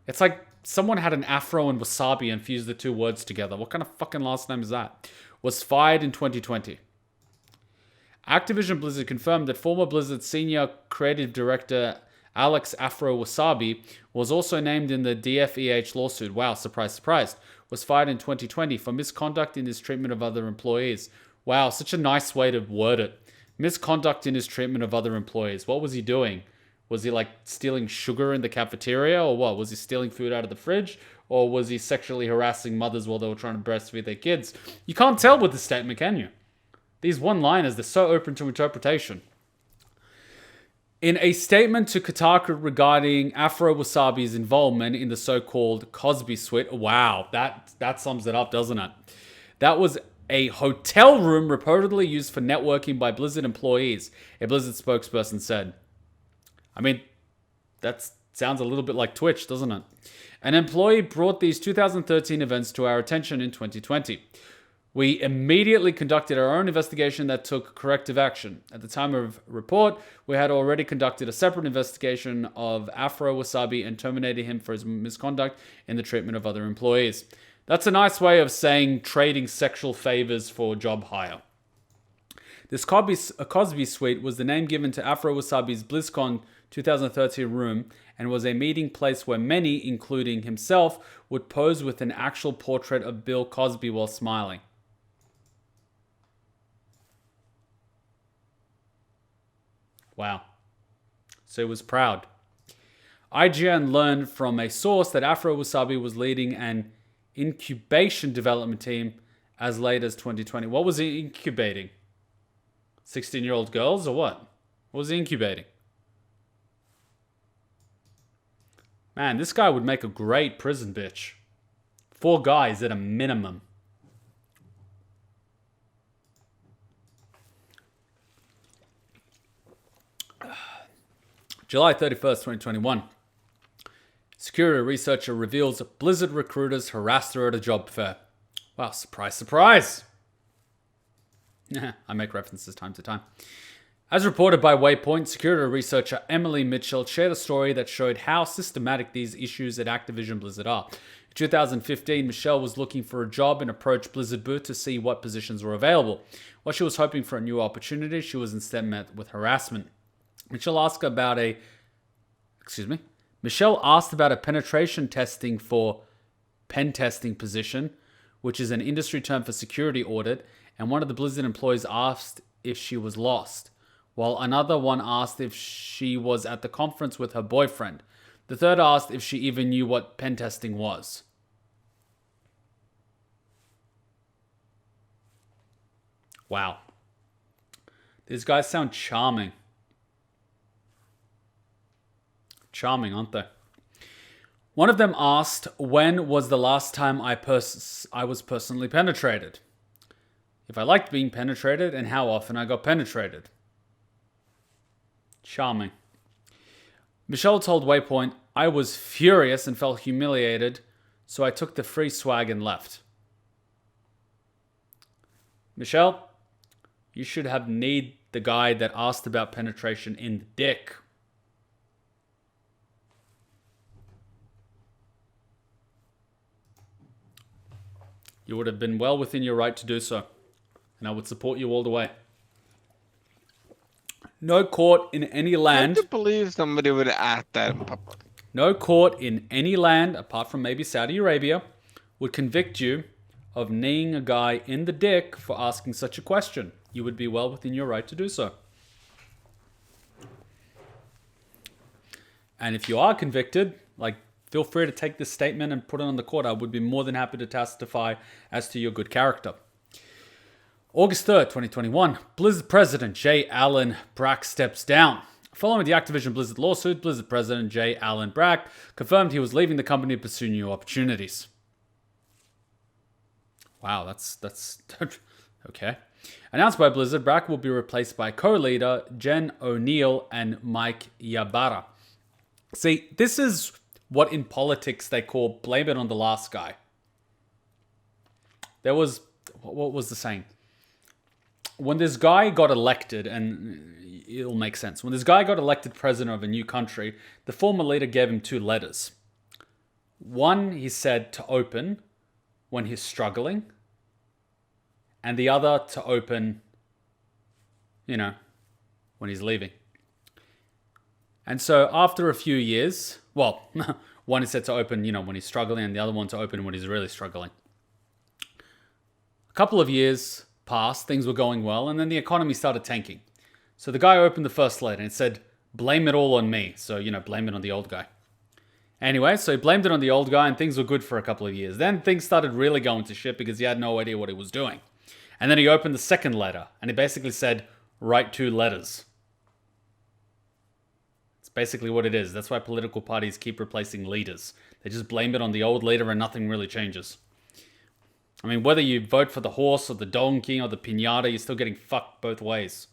It's like someone had an afro and wasabi and fused the two words together. What kind of fucking last name is that? Was fired in 2020. Activision Blizzard confirmed that former Blizzard senior creative director Alex Afro Wasabi was also named in the DFEH lawsuit. Wow, surprise, surprise. Was fired in 2020 for misconduct in his treatment of other employees. Wow, such a nice way to word it. Misconduct in his treatment of other employees. What was he doing? Was he like stealing sugar in the cafeteria or what? Was he stealing food out of the fridge? Or was he sexually harassing mothers while they were trying to breastfeed their kids? You can't tell with this statement, can you? These one-liners, they're so open to interpretation. In a statement to Kotaku regarding Afro Wasabi's involvement in the so-called Cosby suite, wow, that sums it up, doesn't it? That was a hotel room reportedly used for networking by Blizzard employees, a Blizzard spokesperson said. I mean, that sounds a little bit like Twitch, doesn't it? An employee brought these 2013 events to our attention in 2020. We immediately conducted our own investigation that took corrective action. At the time of report, we had already conducted a separate investigation of Afro Wasabi and terminated him for his misconduct in the treatment of other employees. That's a nice way of saying trading sexual favors for job hire. This Cosby suite was the name given to Afro Wasabi's BlizzCon 2013 room and was a meeting place where many, including himself, would pose with an actual portrait of Bill Cosby while smiling. Wow. So he was proud. IGN learned from a source that Afro Wasabi was leading an incubation development team as late as 2020. What was he incubating? 16-year-old girls or what? What was he incubating? Man, this guy would make a great prison bitch. 4 guys at a minimum. July 31st, 2021. Security researcher reveals Blizzard recruiters harassed her at a job fair. Wow, surprise, surprise. I make references time to time. As reported by Waypoint, security researcher Emily Mitchell shared a story that showed how systematic these issues at Activision Blizzard are. In 2015, Michelle was looking for a job and approached Blizzard booth to see what positions were available. While she was hoping for a new opportunity, she was instead met with harassment. Michelle asked about a penetration testing for pen testing position, which is an industry term for security audit, and one of the Blizzard employees asked if she was lost, while another one asked if she was at the conference with her boyfriend. The third asked if she even knew what pen testing was. Wow. These guys sound charming. Charming, aren't they? One of them asked, when was the last time I was personally penetrated? If I liked being penetrated and how often I got penetrated. Charming. Michelle told Waypoint, I was furious and felt humiliated, so I took the free swag and left. Michelle, you should have kneed the guy that asked about penetration in the dick. You would have been well within your right to do so, and I would support you all the way. No court in any land. I can't believe somebody would ask that in public. No court in any land, apart from maybe Saudi Arabia, would convict you of kneeing a guy in the dick for asking such a question. You would be well within your right to do so. And if you are convicted, feel free to take this statement and put it on the court. I would be more than happy to testify as to your good character. August 3rd, 2021, Blizzard President J. Allen Brack steps down. Following the Activision Blizzard lawsuit, Blizzard President J. Allen Brack confirmed he was leaving the company to pursue new opportunities. Wow, that's okay. Announced by Blizzard, Brack will be replaced by co-leader Jen O'Neill and Mike Ybarra. See, this is what in politics they call blame it on the last guy. There was, what was the saying? when this guy got elected, and it'll make sense. When this guy got elected president of a new country, the former leader gave him 2 letters. One, he said to open when he's struggling, and the other to open, when he's leaving. And so after a few years, well, one is said to open, when he's struggling, and the other one to open when he's really struggling. A couple of years passed, things were going well, and then the economy started tanking. So the guy opened the first letter and it said, blame it all on me. So, blame it on the old guy. Anyway, so he blamed it on the old guy and things were good for a couple of years. Then things started really going to shit because he had no idea what he was doing. And then he opened the second letter and he basically said, write 2 letters. It's basically what it is. That's why political parties keep replacing leaders. They just blame it on the old leader and nothing really changes. I mean, whether you vote for the horse or the donkey or the piñata, you're still getting fucked both ways.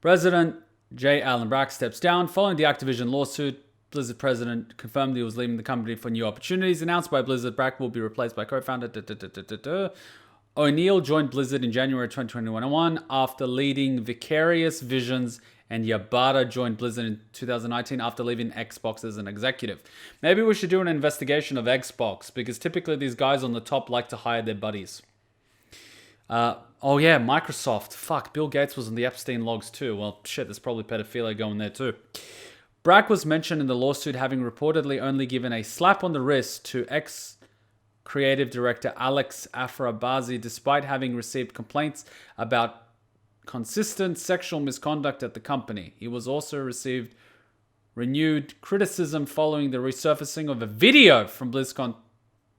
President J. Allen Brack steps down. Following the Activision lawsuit, Blizzard president confirmed he was leaving the company for new opportunities. Announced by Blizzard, Brack will be replaced by co-founder O'Neill joined Blizzard in January 2021 after leading Vicarious Visions, and Yabata joined Blizzard in 2019 after leaving Xbox as an executive. Maybe we should do an investigation of Xbox, because typically these guys on the top like to hire their buddies. Oh yeah, Microsoft. Fuck, Bill Gates was on the Epstein logs too. Well, shit, there's probably pedophilia going there too. Brack was mentioned in the lawsuit having reportedly only given a slap on the wrist to ex-creative director Alex Afrabazi, despite having received complaints about consistent sexual misconduct at the company. He was also received renewed criticism following the resurfacing of a video from BlizzCon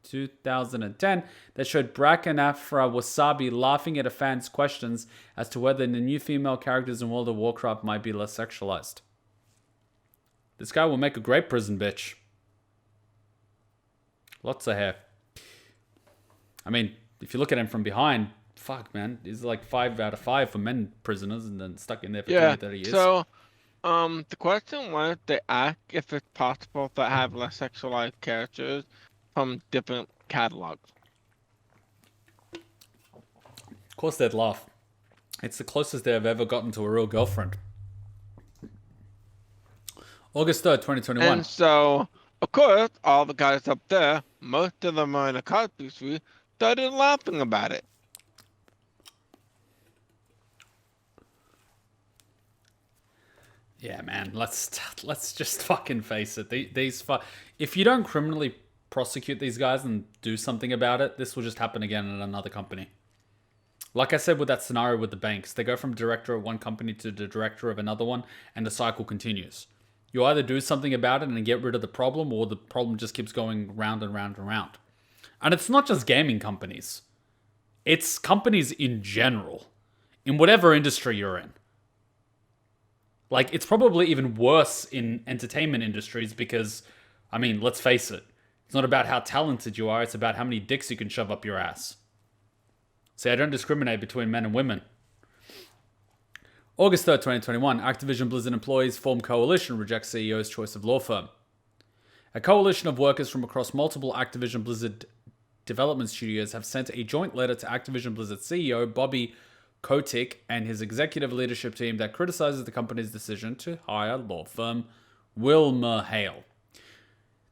2010 that showed Brack and Afra Wasabi laughing at a fan's questions as to whether the new female characters in World of Warcraft might be less sexualized. This guy will make a great prison bitch. Lots of hair. I mean, if you look at him from behind, fuck, man, he's like 5 out of 5 for men prisoners and then stuck in there for 20, 30 years. So, the question was, they ask if it's possible to have less sexualized characters from different catalogs. Of course they'd laugh. It's the closest they've ever gotten to a real girlfriend. August 3rd, 2021. And so, of course, all the guys up there, most of them are in a cosplay suite, started laughing about it. Yeah, man, let's just fucking face it. If you don't criminally prosecute these guys and do something about it, this will just happen again at another company. Like I said with that scenario with the banks, they go from director of one company to the director of another one, and the cycle continues. You either do something about it and get rid of the problem, or the problem just keeps going round and round and round. And it's not just gaming companies. It's companies in general, in whatever industry you're in. Like, it's probably even worse in entertainment industries because, I mean, let's face it. It's not about how talented you are, it's about how many dicks you can shove up your ass. See, I don't discriminate between men and women. August 3rd, 2021, Activision Blizzard employees form coalition, rejects CEO's choice of law firm. A coalition of workers from across multiple Activision Blizzard development studios have sent a joint letter to Activision Blizzard CEO Bobby Kotick and his executive leadership team that criticizes the company's decision to hire law firm WilmerHale.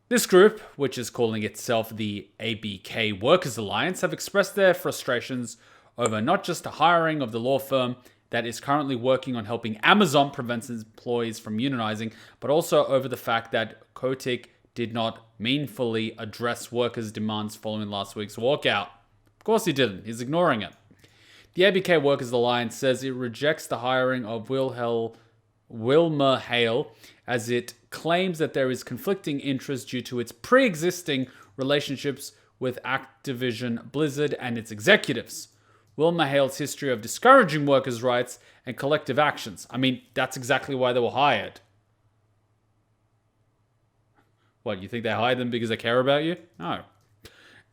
This group, which is calling itself the ABK Workers Alliance, have expressed their frustrations over not just the hiring of the law firm that is currently working on helping Amazon prevent its employees from unionizing, but also over the fact that Kotick did not meaningfully address workers' demands following last week's walkout. Of course he didn't. He's ignoring it. The ABK Workers Alliance says it rejects the hiring of WilmerHale as it claims that there is conflicting interest due to its pre-existing relationships with Activision Blizzard and its executives. WilmerHale's history of discouraging workers' rights and collective actions. I mean, that's exactly why they were hired. What, you think they hired them because they care about you? No.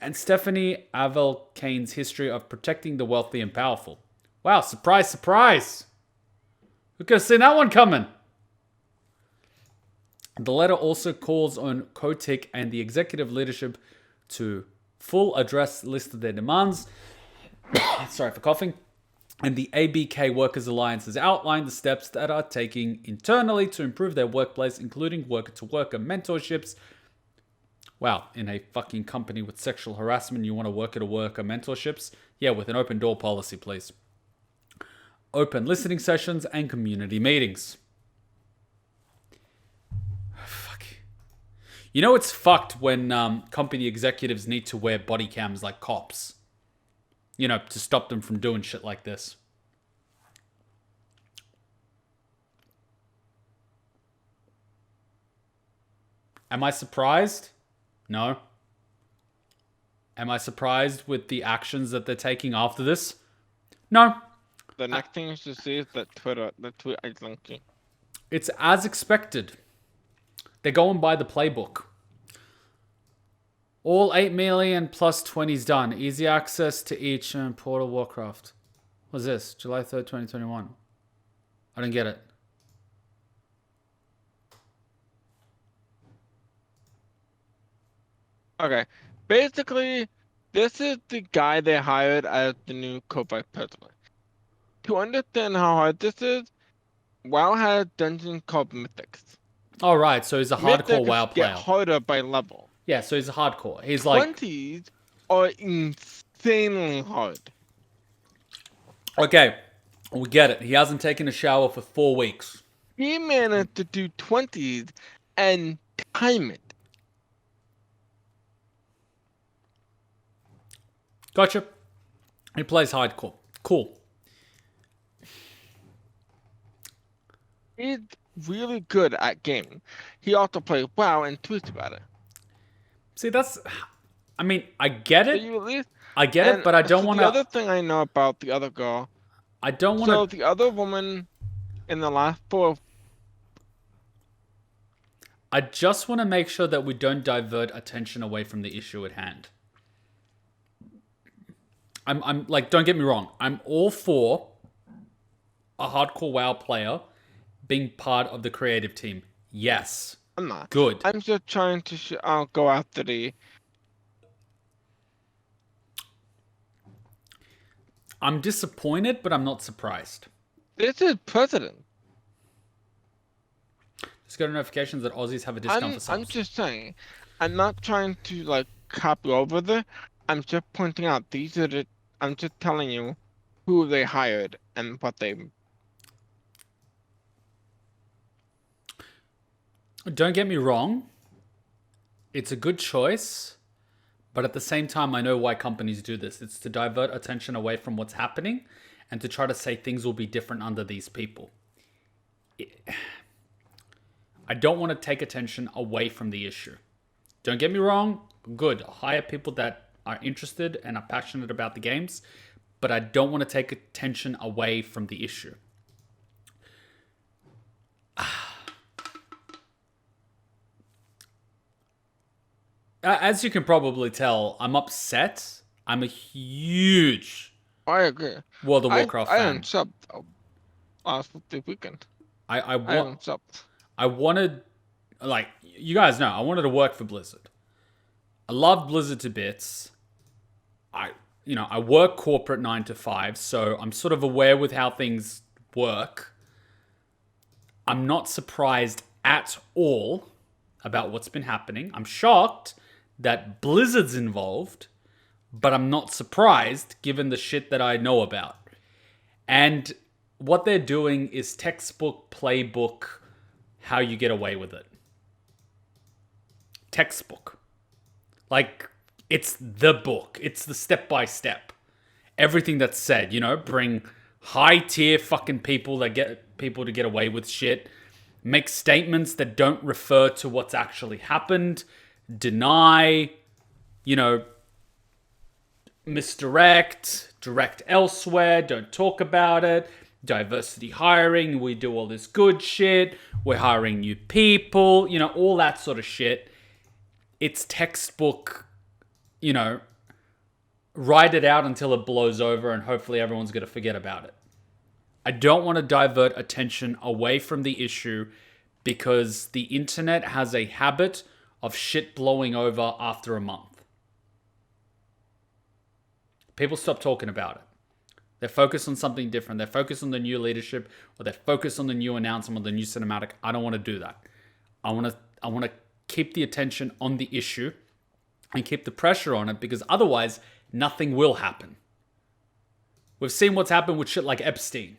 And Stephanie Avelkane's history of protecting the wealthy and powerful. Wow, surprise, surprise! Who could have seen that one coming? The letter also calls on Kotick and the executive leadership to full address list of their demands. Sorry for coughing. And the ABK Workers Alliance has outlined the steps that are taking internally to improve their workplace, including worker-to-worker mentorships. Wow, in a fucking company with sexual harassment, you want to worker-to-worker mentorships? Yeah, with an open door policy, please. Open listening sessions and community meetings. Fuck. You know it's fucked when company executives need to wear body cams like cops. You know, to stop them from doing shit like this. Am I surprised? No. Am I surprised with the actions that they're taking after this? No. The next thing you should see is the tweet I linked you. It's as expected. They're going by the playbook. All 8 million plus 20s done. Easy access to each World of Warcraft. What's this? July 3rd, 2021. I don't get it. Okay. Basically, this is the guy they hired as the new co-vice president. To understand how hard this is, WoW has a dungeon called Mythics. All right, so he's a hardcore WoW Mythics player. get harder by level. Yeah, so he's a hardcore. He's like... 20s are insanely hard. Okay, we get it. He hasn't taken a shower for 4 weeks. He managed to do 20s and time it. Gotcha. He plays hardcore. Cool. He's really good at gaming. He also plays WoW and tweets about it. See, that's... I mean, I get So it. you at least, I get it, but I don't want The to... other thing I know about the other girl. I don't want So to... the other woman in the last 4. I just want to make sure that we don't divert attention away from the issue at hand. I'm like, don't get me wrong. I'm all for a hardcore WoW player being part of the creative team. Yes. I'm not. Good. I'm just trying to go after the. I'm disappointed, but I'm not surprised. This is president. Just got notifications that Aussies have a discount for subs. I'm just saying. I'm not trying to like copy over the. I'm just pointing out these are the. I'm just telling you who they hired and what they. Don't get me wrong. It's a good choice. But at the same time, I know why companies do this. It's to divert attention away from what's happening and to try to say things will be different under these people. I don't want to take attention away from the issue. Don't get me wrong. Good. Hire people that are interested and are passionate about the games. But I don't want to take attention away from the issue. As you can probably tell, I'm upset. I'm a huge I agree. World of Warcraft I fan. unsubbed last the weekend. I unsubbed. I wanted, like, you guys know, I wanted to work for Blizzard. I love Blizzard to bits. I work corporate 9 to 5, so I'm sort of aware with how things work. I'm not surprised at all about what's been happening. I'm shocked that Blizzard's involved, but I'm not surprised given the shit that I know about. And what they're doing is textbook playbook how you get away with it. Textbook. Like, it's the book. It's the step-by-step. Everything that's said, bring high-tier fucking people that get people to get away with shit. Make statements that don't refer to what's actually happened. Deny, misdirect, direct elsewhere, don't talk about it. Diversity hiring, we do all this good shit. We're hiring new people, all that sort of shit. It's textbook, ride it out until it blows over and hopefully everyone's going to forget about it. I don't want to divert attention away from the issue because the internet has a habit of shit blowing over after a month. People stop talking about it. They're focused on something different. They're focused on the new leadership, or they're focused on the new announcement or the new cinematic. I don't want to do that. I want to keep the attention on the issue and keep the pressure on it, because otherwise nothing will happen. We've seen what's happened with shit like Epstein.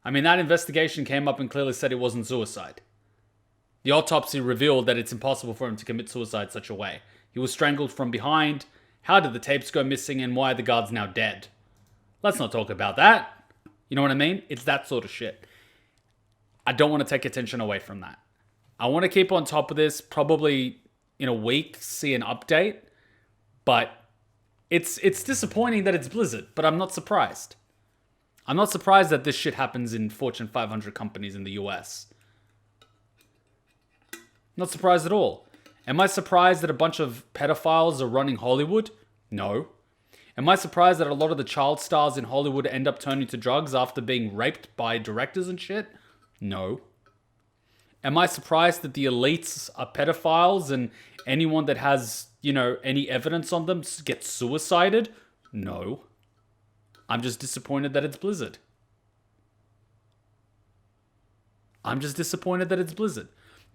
I mean, that investigation came up and clearly said it wasn't suicide. The autopsy revealed that it's impossible for him to commit suicide such a way. He was strangled from behind. How did the tapes go missing, and why are the guards now dead? Let's not talk about that. You know what I mean? It's that sort of shit. I don't want to take attention away from that. I want to keep on top of this, probably in a week, see an update. But it's disappointing that it's Blizzard, but I'm not surprised. I'm not surprised that this shit happens in Fortune 500 companies in the US. Not surprised at all. Am I surprised that a bunch of pedophiles are running Hollywood? No. Am I surprised that a lot of the child stars in Hollywood end up turning to drugs after being raped by directors and shit? No. Am I surprised that the elites are pedophiles and anyone that has, any evidence on them gets suicided? No. I'm just disappointed that it's Blizzard.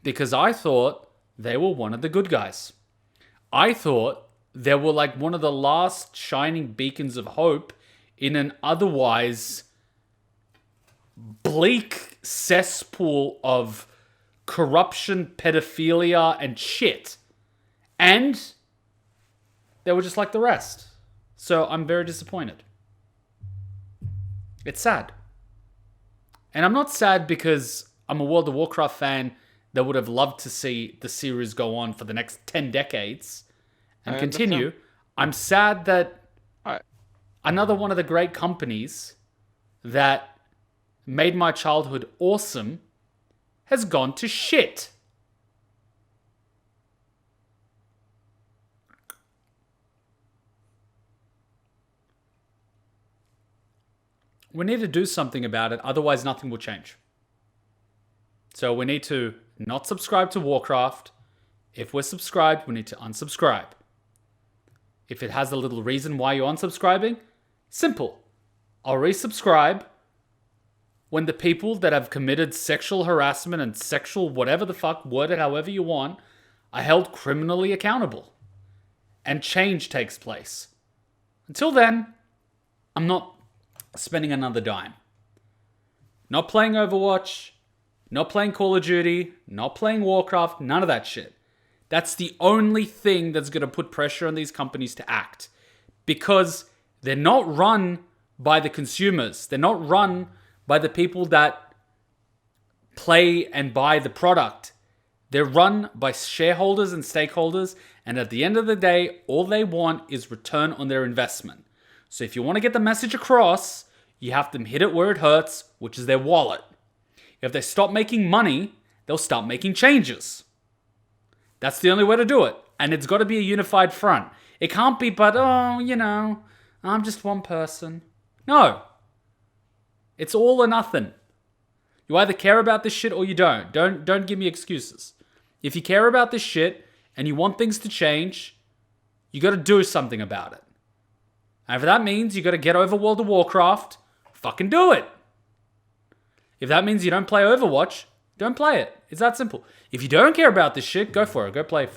Because I thought they were one of the good guys. I thought they were like one of the last shining beacons of hope in an otherwise bleak cesspool of corruption, pedophilia, and shit. And they were just like the rest. So I'm very disappointed. It's sad. And I'm not sad because I'm a World of Warcraft fan that would have loved to see the series go on for the next 10 decades and continue. I'm sad that another one of the great companies that made my childhood awesome has gone to shit. We need to do something about it, otherwise nothing will change. So we need to not subscribe to Warcraft. If we're subscribed, we need to unsubscribe. If it has a little reason why you're unsubscribing, simple. I'll resubscribe when the people that have committed sexual harassment and sexual whatever the fuck, word it however you want, are held criminally accountable. And change takes place. Until then, I'm not spending another dime. Not playing Overwatch, not playing Call of Duty, not playing Warcraft, none of that shit. That's the only thing that's going to put pressure on these companies to act. Because they're not run by the consumers. They're not run by the people that play and buy the product. They're run by shareholders and stakeholders. And at the end of the day, all they want is return on their investment. So if you want to get the message across, you have to hit it where it hurts, which is their wallet. If they stop making money, they'll start making changes. That's the only way to do it. And it's got to be a unified front. It can't be, I'm just one person. No. It's all or nothing. You either care about this shit or you don't. Don't give me excuses. If you care about this shit and you want things to change, you got to do something about it. And if that means you got to get over World of Warcraft, fucking do it. If that means you don't play Overwatch, don't play it. It's that simple. If you don't care about this shit, go for it. Go play.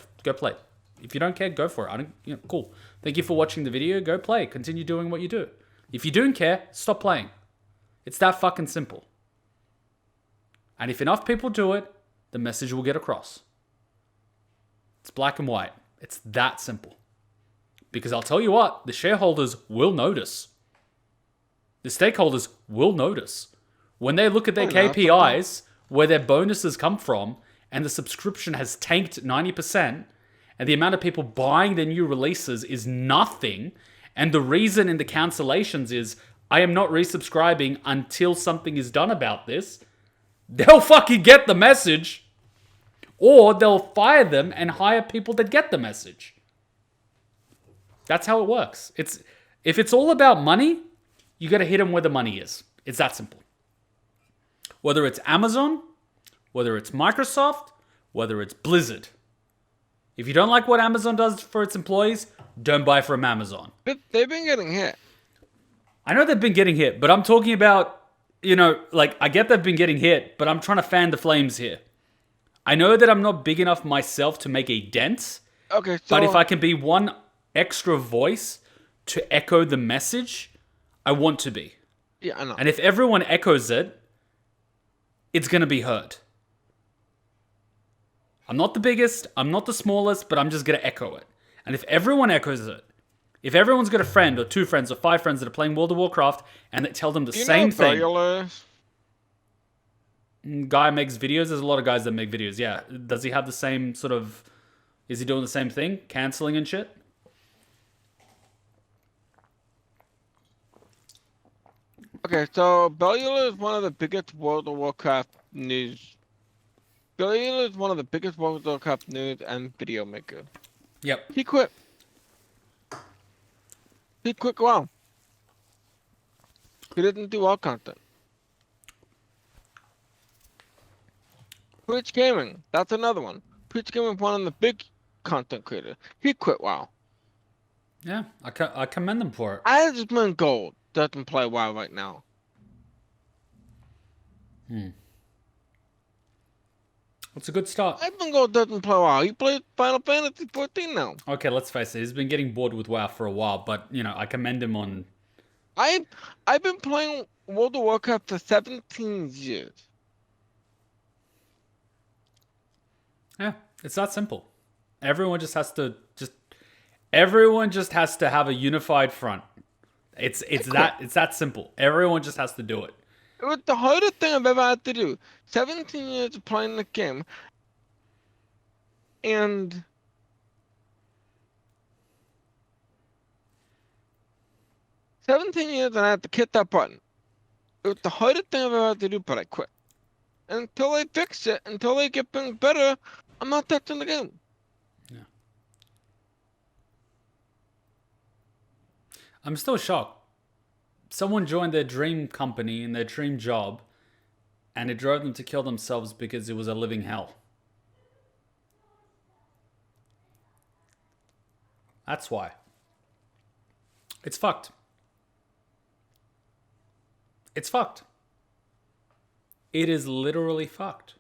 If you don't care, go for it. Cool. Thank you for watching the video. Go play. Continue doing what you do. If you don't care, stop playing. It's that fucking simple. And if enough people do it, the message will get across. It's black and white. It's that simple. Because I'll tell you what, the shareholders will notice. The stakeholders will notice. When they look at their KPIs, where their bonuses come from, and the subscription has tanked 90%, and the amount of people buying their new releases is nothing, and the reason in the cancellations is, I am not resubscribing until something is done about this, they'll fucking get the message, or they'll fire them and hire people that get the message. That's how it works. If it's all about money, you got to hit them where the money is. It's that simple. Whether it's Amazon, whether it's Microsoft, whether it's Blizzard. If you don't like what Amazon does for its employees, don't buy from Amazon. They've been getting hit. I know they've been getting hit, but I'm talking about, I get they've been getting hit, but I'm trying to fan the flames here. I know that I'm not big enough myself to make a dent, Okay, so but if I can be one extra voice to echo the message, I want to be. yeah, I know. And if everyone echoes it, it's going to be heard. I'm not the biggest, I'm not the smallest, but I'm just going to echo it. And if everyone echoes it, if everyone's got a friend or 2 friends or 5 friends that are playing World of Warcraft and that tell them the same thing. Guy makes videos. There's a lot of guys that make videos. Yeah. Does he have the same sort of... Is he doing the same thing? Canceling and shit? Okay, so Bellular is one of the biggest World of Warcraft news. Bellular is one of the biggest World of Warcraft news and video maker. Yep. He quit. He quit WoW. He didn't do all content. Twitch Gaming, that's another one. Twitch Gaming is one of the big content creators. He quit WoW. Yeah, I commend them for it. Activism Gold doesn't play WoW right now. It's a good start. Activism Gold doesn't play WoW. He plays Final Fantasy 14 now. Okay, let's face it. He's been getting bored with WoW for a while, but, I commend him on... I've been playing World of Warcraft for 17 years. Yeah, it's that simple. Everyone just has to have a unified front. It's that simple. Everyone just has to do it. It was the hardest thing I've ever had to do. 17 years of playing the game. And 17 years and I had to hit that button. It was the hardest thing I've ever had to do, but I quit. Until they fix it, until they get things better, I'm not touching the game. Yeah. I'm still shocked. Someone joined their dream company and their dream job, and it drove them to kill themselves because it was a living hell. That's why. It's fucked. It's fucked. It is literally fucked.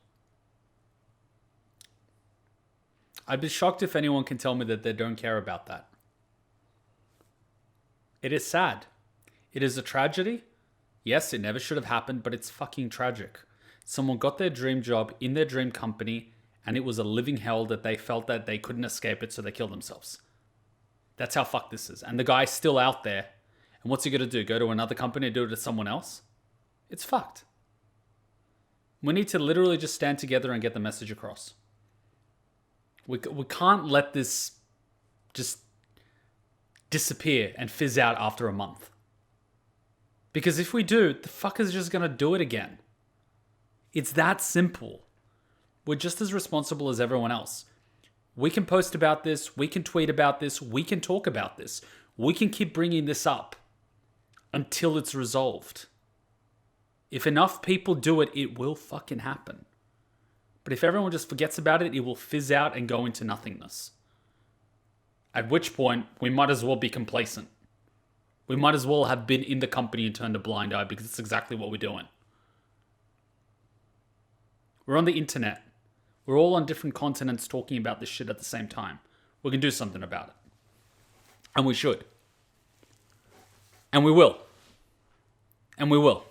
I'd be shocked if anyone can tell me that they don't care about that. It is sad. It is a tragedy. Yes, it never should have happened, but it's fucking tragic. Someone got their dream job in their dream company, and it was a living hell that they felt that they couldn't escape it, so they killed themselves. That's how fucked this is. And the guy's still out there. And what's he going to do? Go to another company and do it to someone else? It's fucked. We need to literally just stand together and get the message across. We can't let this just disappear and fizz out after a month. Because if we do, the fucker's just going to do it again. It's that simple. We're just as responsible as everyone else. We can post about this. We can tweet about this. We can talk about this. We can keep bringing this up until it's resolved. If enough people do it, it will fucking happen. But if everyone just forgets about it, it will fizz out and go into nothingness. At which point, we might as well be complacent. We might as well have been in the company and turned a blind eye because it's exactly what we're doing. We're on the internet. We're all on different continents talking about this shit at the same time. We can do something about it. And we should. And we will. And we will.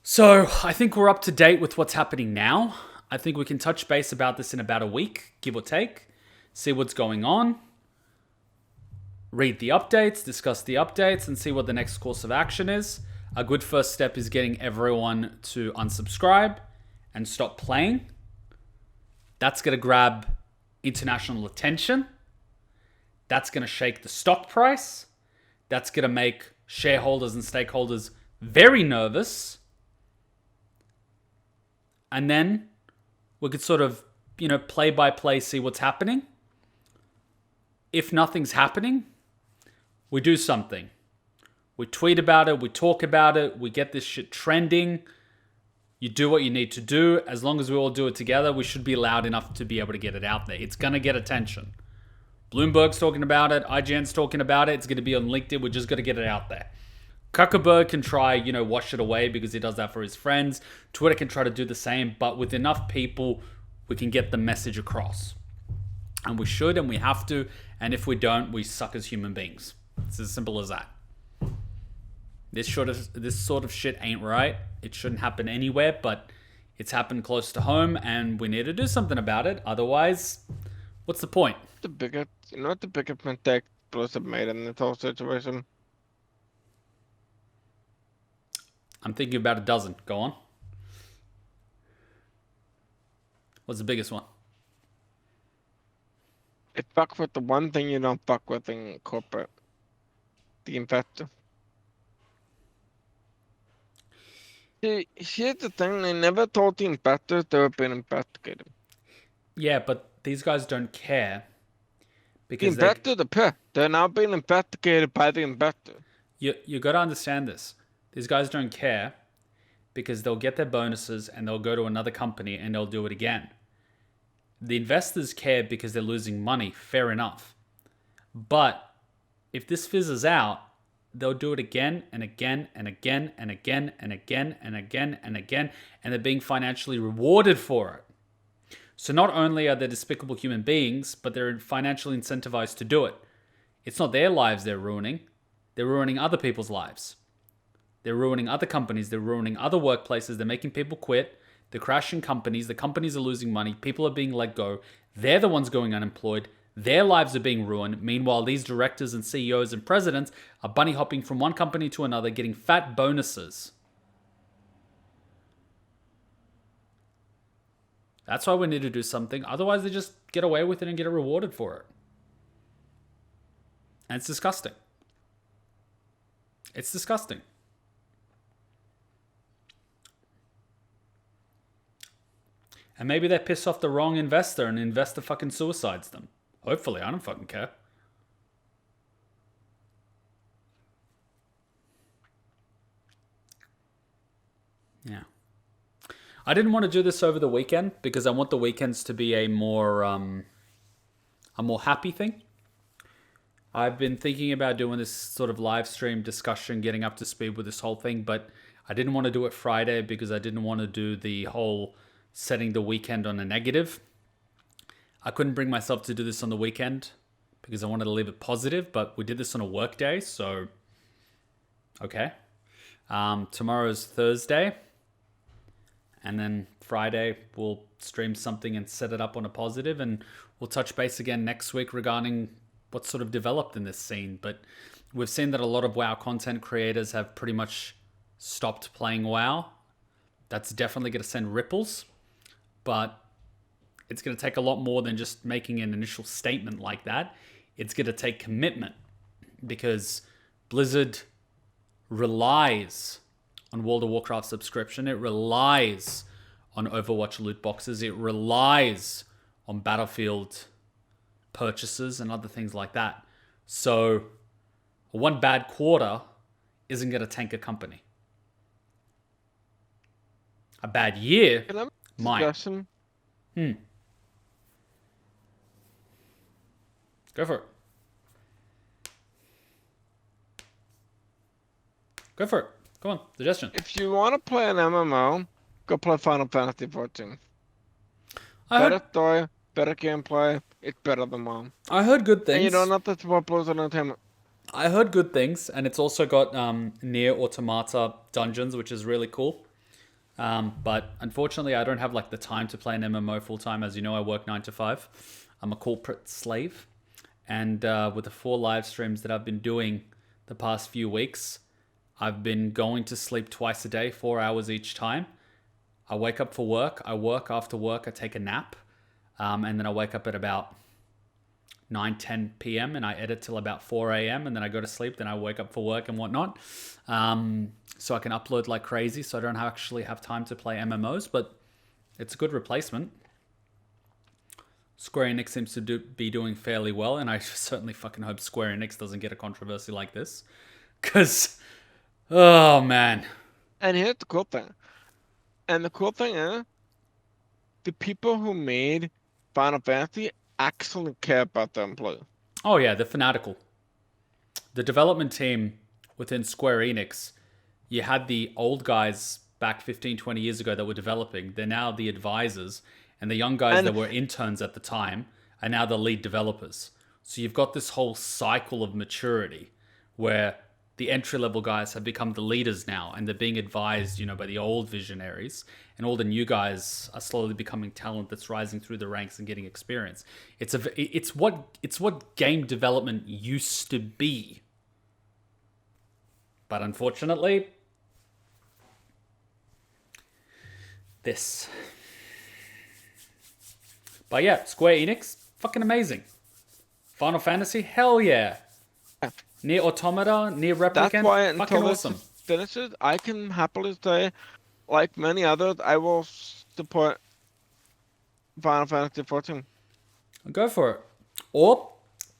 So, I think we're up to date with what's happening now. I think we can touch base about this in about a week, give or take. See what's going on. Read the updates, discuss the updates, and see what the next course of action is. A good first step is getting everyone to unsubscribe and stop playing. That's going to grab international attention. That's going to shake the stock price. That's going to make shareholders and stakeholders very nervous. And then we could sort of, play by play, see what's happening. If nothing's happening, we do something. We tweet about it, we talk about it, we get this shit trending. You do what you need to do. As long as we all do it together, we should be loud enough to be able to get it out there. It's going to get attention. Bloomberg's talking about it. IGN's talking about it. It's going to be on LinkedIn. We're just going to get it out there. Zuckerberg can try, wash it away because he does that for his friends. Twitter can try to do the same. But with enough people, we can get the message across. And we should and we have to. And if we don't, we suck as human beings. It's as simple as that. This sort of shit ain't right. It shouldn't happen anywhere, but it's happened close to home, and we need to do something about it. Otherwise, what's the point? You know what the biggest mistake Blizzard made in this whole situation? I'm thinking about a dozen. Go on. What's the biggest one? It fuck with the one thing you don't fuck with in corporate. The investor. See, here's the thing, they never told the investors they were being investigated. Yeah, but these guys don't care. The Because investors are pissed. They're now being investigated by the investor. you got to understand this. These guys don't care because they'll get their bonuses and they'll go to another company and they'll do it again. The investors care because they're losing money. Fair enough. But if this fizzes out, they'll do it again and again and again and again and again and again and again, and they're being financially rewarded for it. So not only are they despicable human beings, but they're financially incentivized to do it. It's not their lives they're ruining. They're ruining other people's lives. They're ruining other companies. They're ruining other workplaces. They're making people quit. They're crashing companies. The companies are losing money. People are being let go. They're the ones going unemployed. Their lives are being ruined. Meanwhile, these directors and CEOs and presidents are bunny hopping from one company to another, getting fat bonuses. That's why we need to do something. Otherwise, they just get away with it and get rewarded for it. And it's disgusting. It's disgusting. And maybe they piss off the wrong investor and the investor fucking suicides them. Hopefully, I don't fucking care. Yeah. I didn't want to do this over the weekend because I want the weekends to be a more happy thing. I've been thinking about doing this sort of live stream discussion, getting up to speed with this whole thing, but I didn't want to do it Friday because I didn't want to do the whole setting the weekend on a negative. I couldn't bring myself to do this on the weekend because I wanted to leave it positive, but we did this on a work day, so okay. Tomorrow's Thursday, and then Friday we'll stream something and set it up on a positive, and we'll touch base again next week regarding what's sort of developed in this scene. But we've seen that a lot of WoW content creators have pretty much stopped playing WoW. That's definitely going to send ripples, but it's going to take a lot more than just making an initial statement like that. It's going to take commitment because Blizzard relies on World of Warcraft subscription. It relies on Overwatch loot boxes. It relies on Battlefield purchases and other things like that. So one bad quarter isn't going to tank a company. A bad year might. Go for it. Go for it. Come on, suggestion. If you want to play an MMO, go play Final Fantasy 14. Better Better story, better gameplay. It's better than WoW. I heard good things. And you don't have to support Blizzard Entertainment. I heard good things, and it's also got Nier Automata dungeons, which is really cool. But unfortunately, I don't have like the time to play an MMO full time. As you know, I work 9 to 5. I'm a corporate slave, and with the 4 live streams that I've been doing the past few weeks, I've been going to sleep twice a day, 4 hours each time. I wake up for work. I work after work. I take a nap, and then I wake up at about 9-10 p.m. and I edit till about 4 a.m. and then I go to sleep. Then I wake up for work and whatnot. So I can upload like crazy, so I don't actually have time to play MMOs, but it's a good replacement. Square Enix seems to be doing fairly well, and I certainly fucking hope Square Enix doesn't get a controversy like this. Because, oh man. And here's the cool thing. And the cool thing is, the people who made Final Fantasy actually care about their employees. Oh yeah, they're fanatical. The development team within Square Enix, you had the old guys back 15, 20 years ago that were developing. They're now the advisors, and the young guys that were interns at the time are now the lead developers. So you've got this whole cycle of maturity where the entry-level guys have become the leaders now, and they're being advised, by the old visionaries, and all the new guys are slowly becoming talent that's rising through the ranks and getting experience. It's what game development used to be. But unfortunately, this. But yeah, Square Enix, fucking amazing. Final Fantasy, hell yeah. Near Automata, Near Replicant, That's why fucking until awesome. this finishes, I can happily say, like many others, I will support Final Fantasy 14. Go for it. Or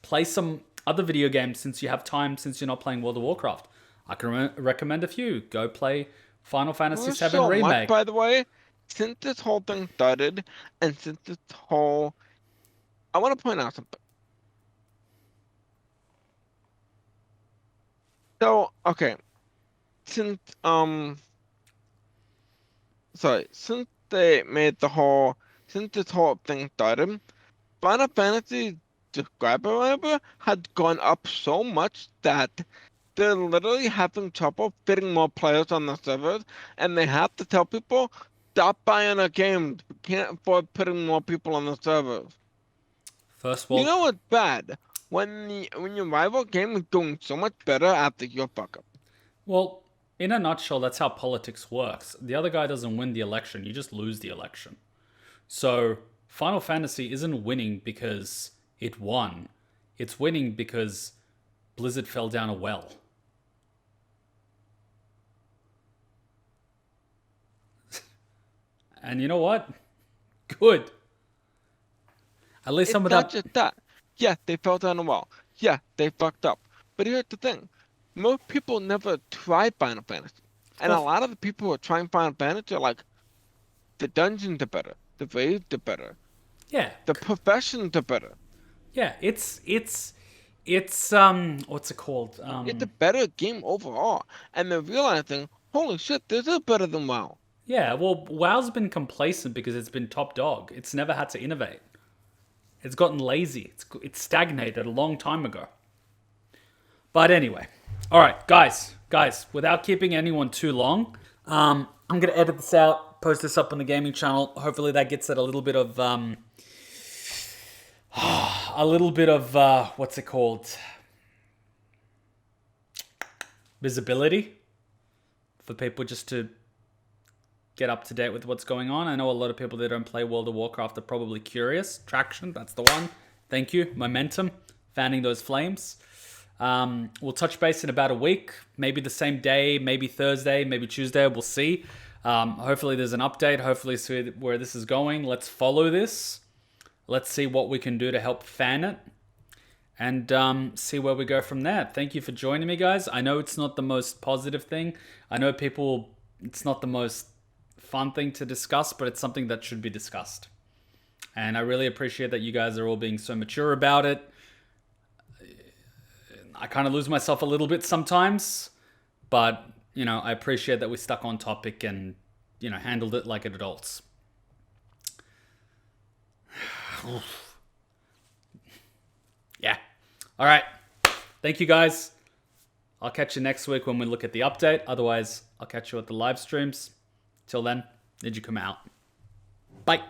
play some other video games since you have time, since you're not playing World of Warcraft. I can recommend a few. Go play Final Fantasy VII so Remake. much, by the way, since this whole thing started, and since this whole... I want to point out something. So, okay. Since they made since this whole thing started, Final Fantasy subscriber had gone up so much that they're literally having trouble fitting more players on the servers, and they have to tell people, stop buying our games. We can't afford putting more people on the servers. First world. You know what's bad? When your rival game is doing so much better after your fuck up. Well, in a nutshell, that's how politics works. The other guy doesn't win the election, you just lose the election. So, Final Fantasy isn't winning because it won. It's winning because Blizzard fell down a well. And you know what? Good. At least some of that... It's not just that. Yeah, they fell down a well. Yeah, they fucked up. But here's the thing. Most people never try Final Fantasy. And a lot of the people who are trying Final Fantasy are like, the dungeons are better. The raids are better. Yeah. The professions are better. Yeah, it's what's it called? It's a better game overall. And they're realizing, holy shit, this is better than WoW. Yeah, well, WoW's been complacent because it's been top dog. It's never had to innovate. It's gotten lazy. It's stagnated a long time ago. But anyway. All right, guys, without keeping anyone too long, I'm going to edit this out, post this up on the gaming channel. Hopefully that gets it a little bit of, what's it called? Visibility for people just to get up to date with what's going on. I know a lot of people that don't play World of Warcraft are probably curious. Traction, that's the one. Thank you. Momentum, fanning those flames. We'll touch base in about a week, maybe the same day, maybe Thursday, maybe Tuesday. We'll see. Hopefully there's an update. Hopefully see where this is going. Let's follow this. Let's see what we can do to help fan it and see where we go from there. Thank you for joining me, guys. I know it's not the most positive thing. I know it's not the most fun thing to discuss, but it's something that should be discussed. And I really appreciate that you guys are all being so mature about it. I kind of lose myself a little bit sometimes, but, I appreciate that we stuck on topic and, handled it like adults. Yeah. All right. Thank you, guys. I'll catch you next week when we look at the update. Otherwise, I'll catch you at the live streams. Till then, did you come out? Bye.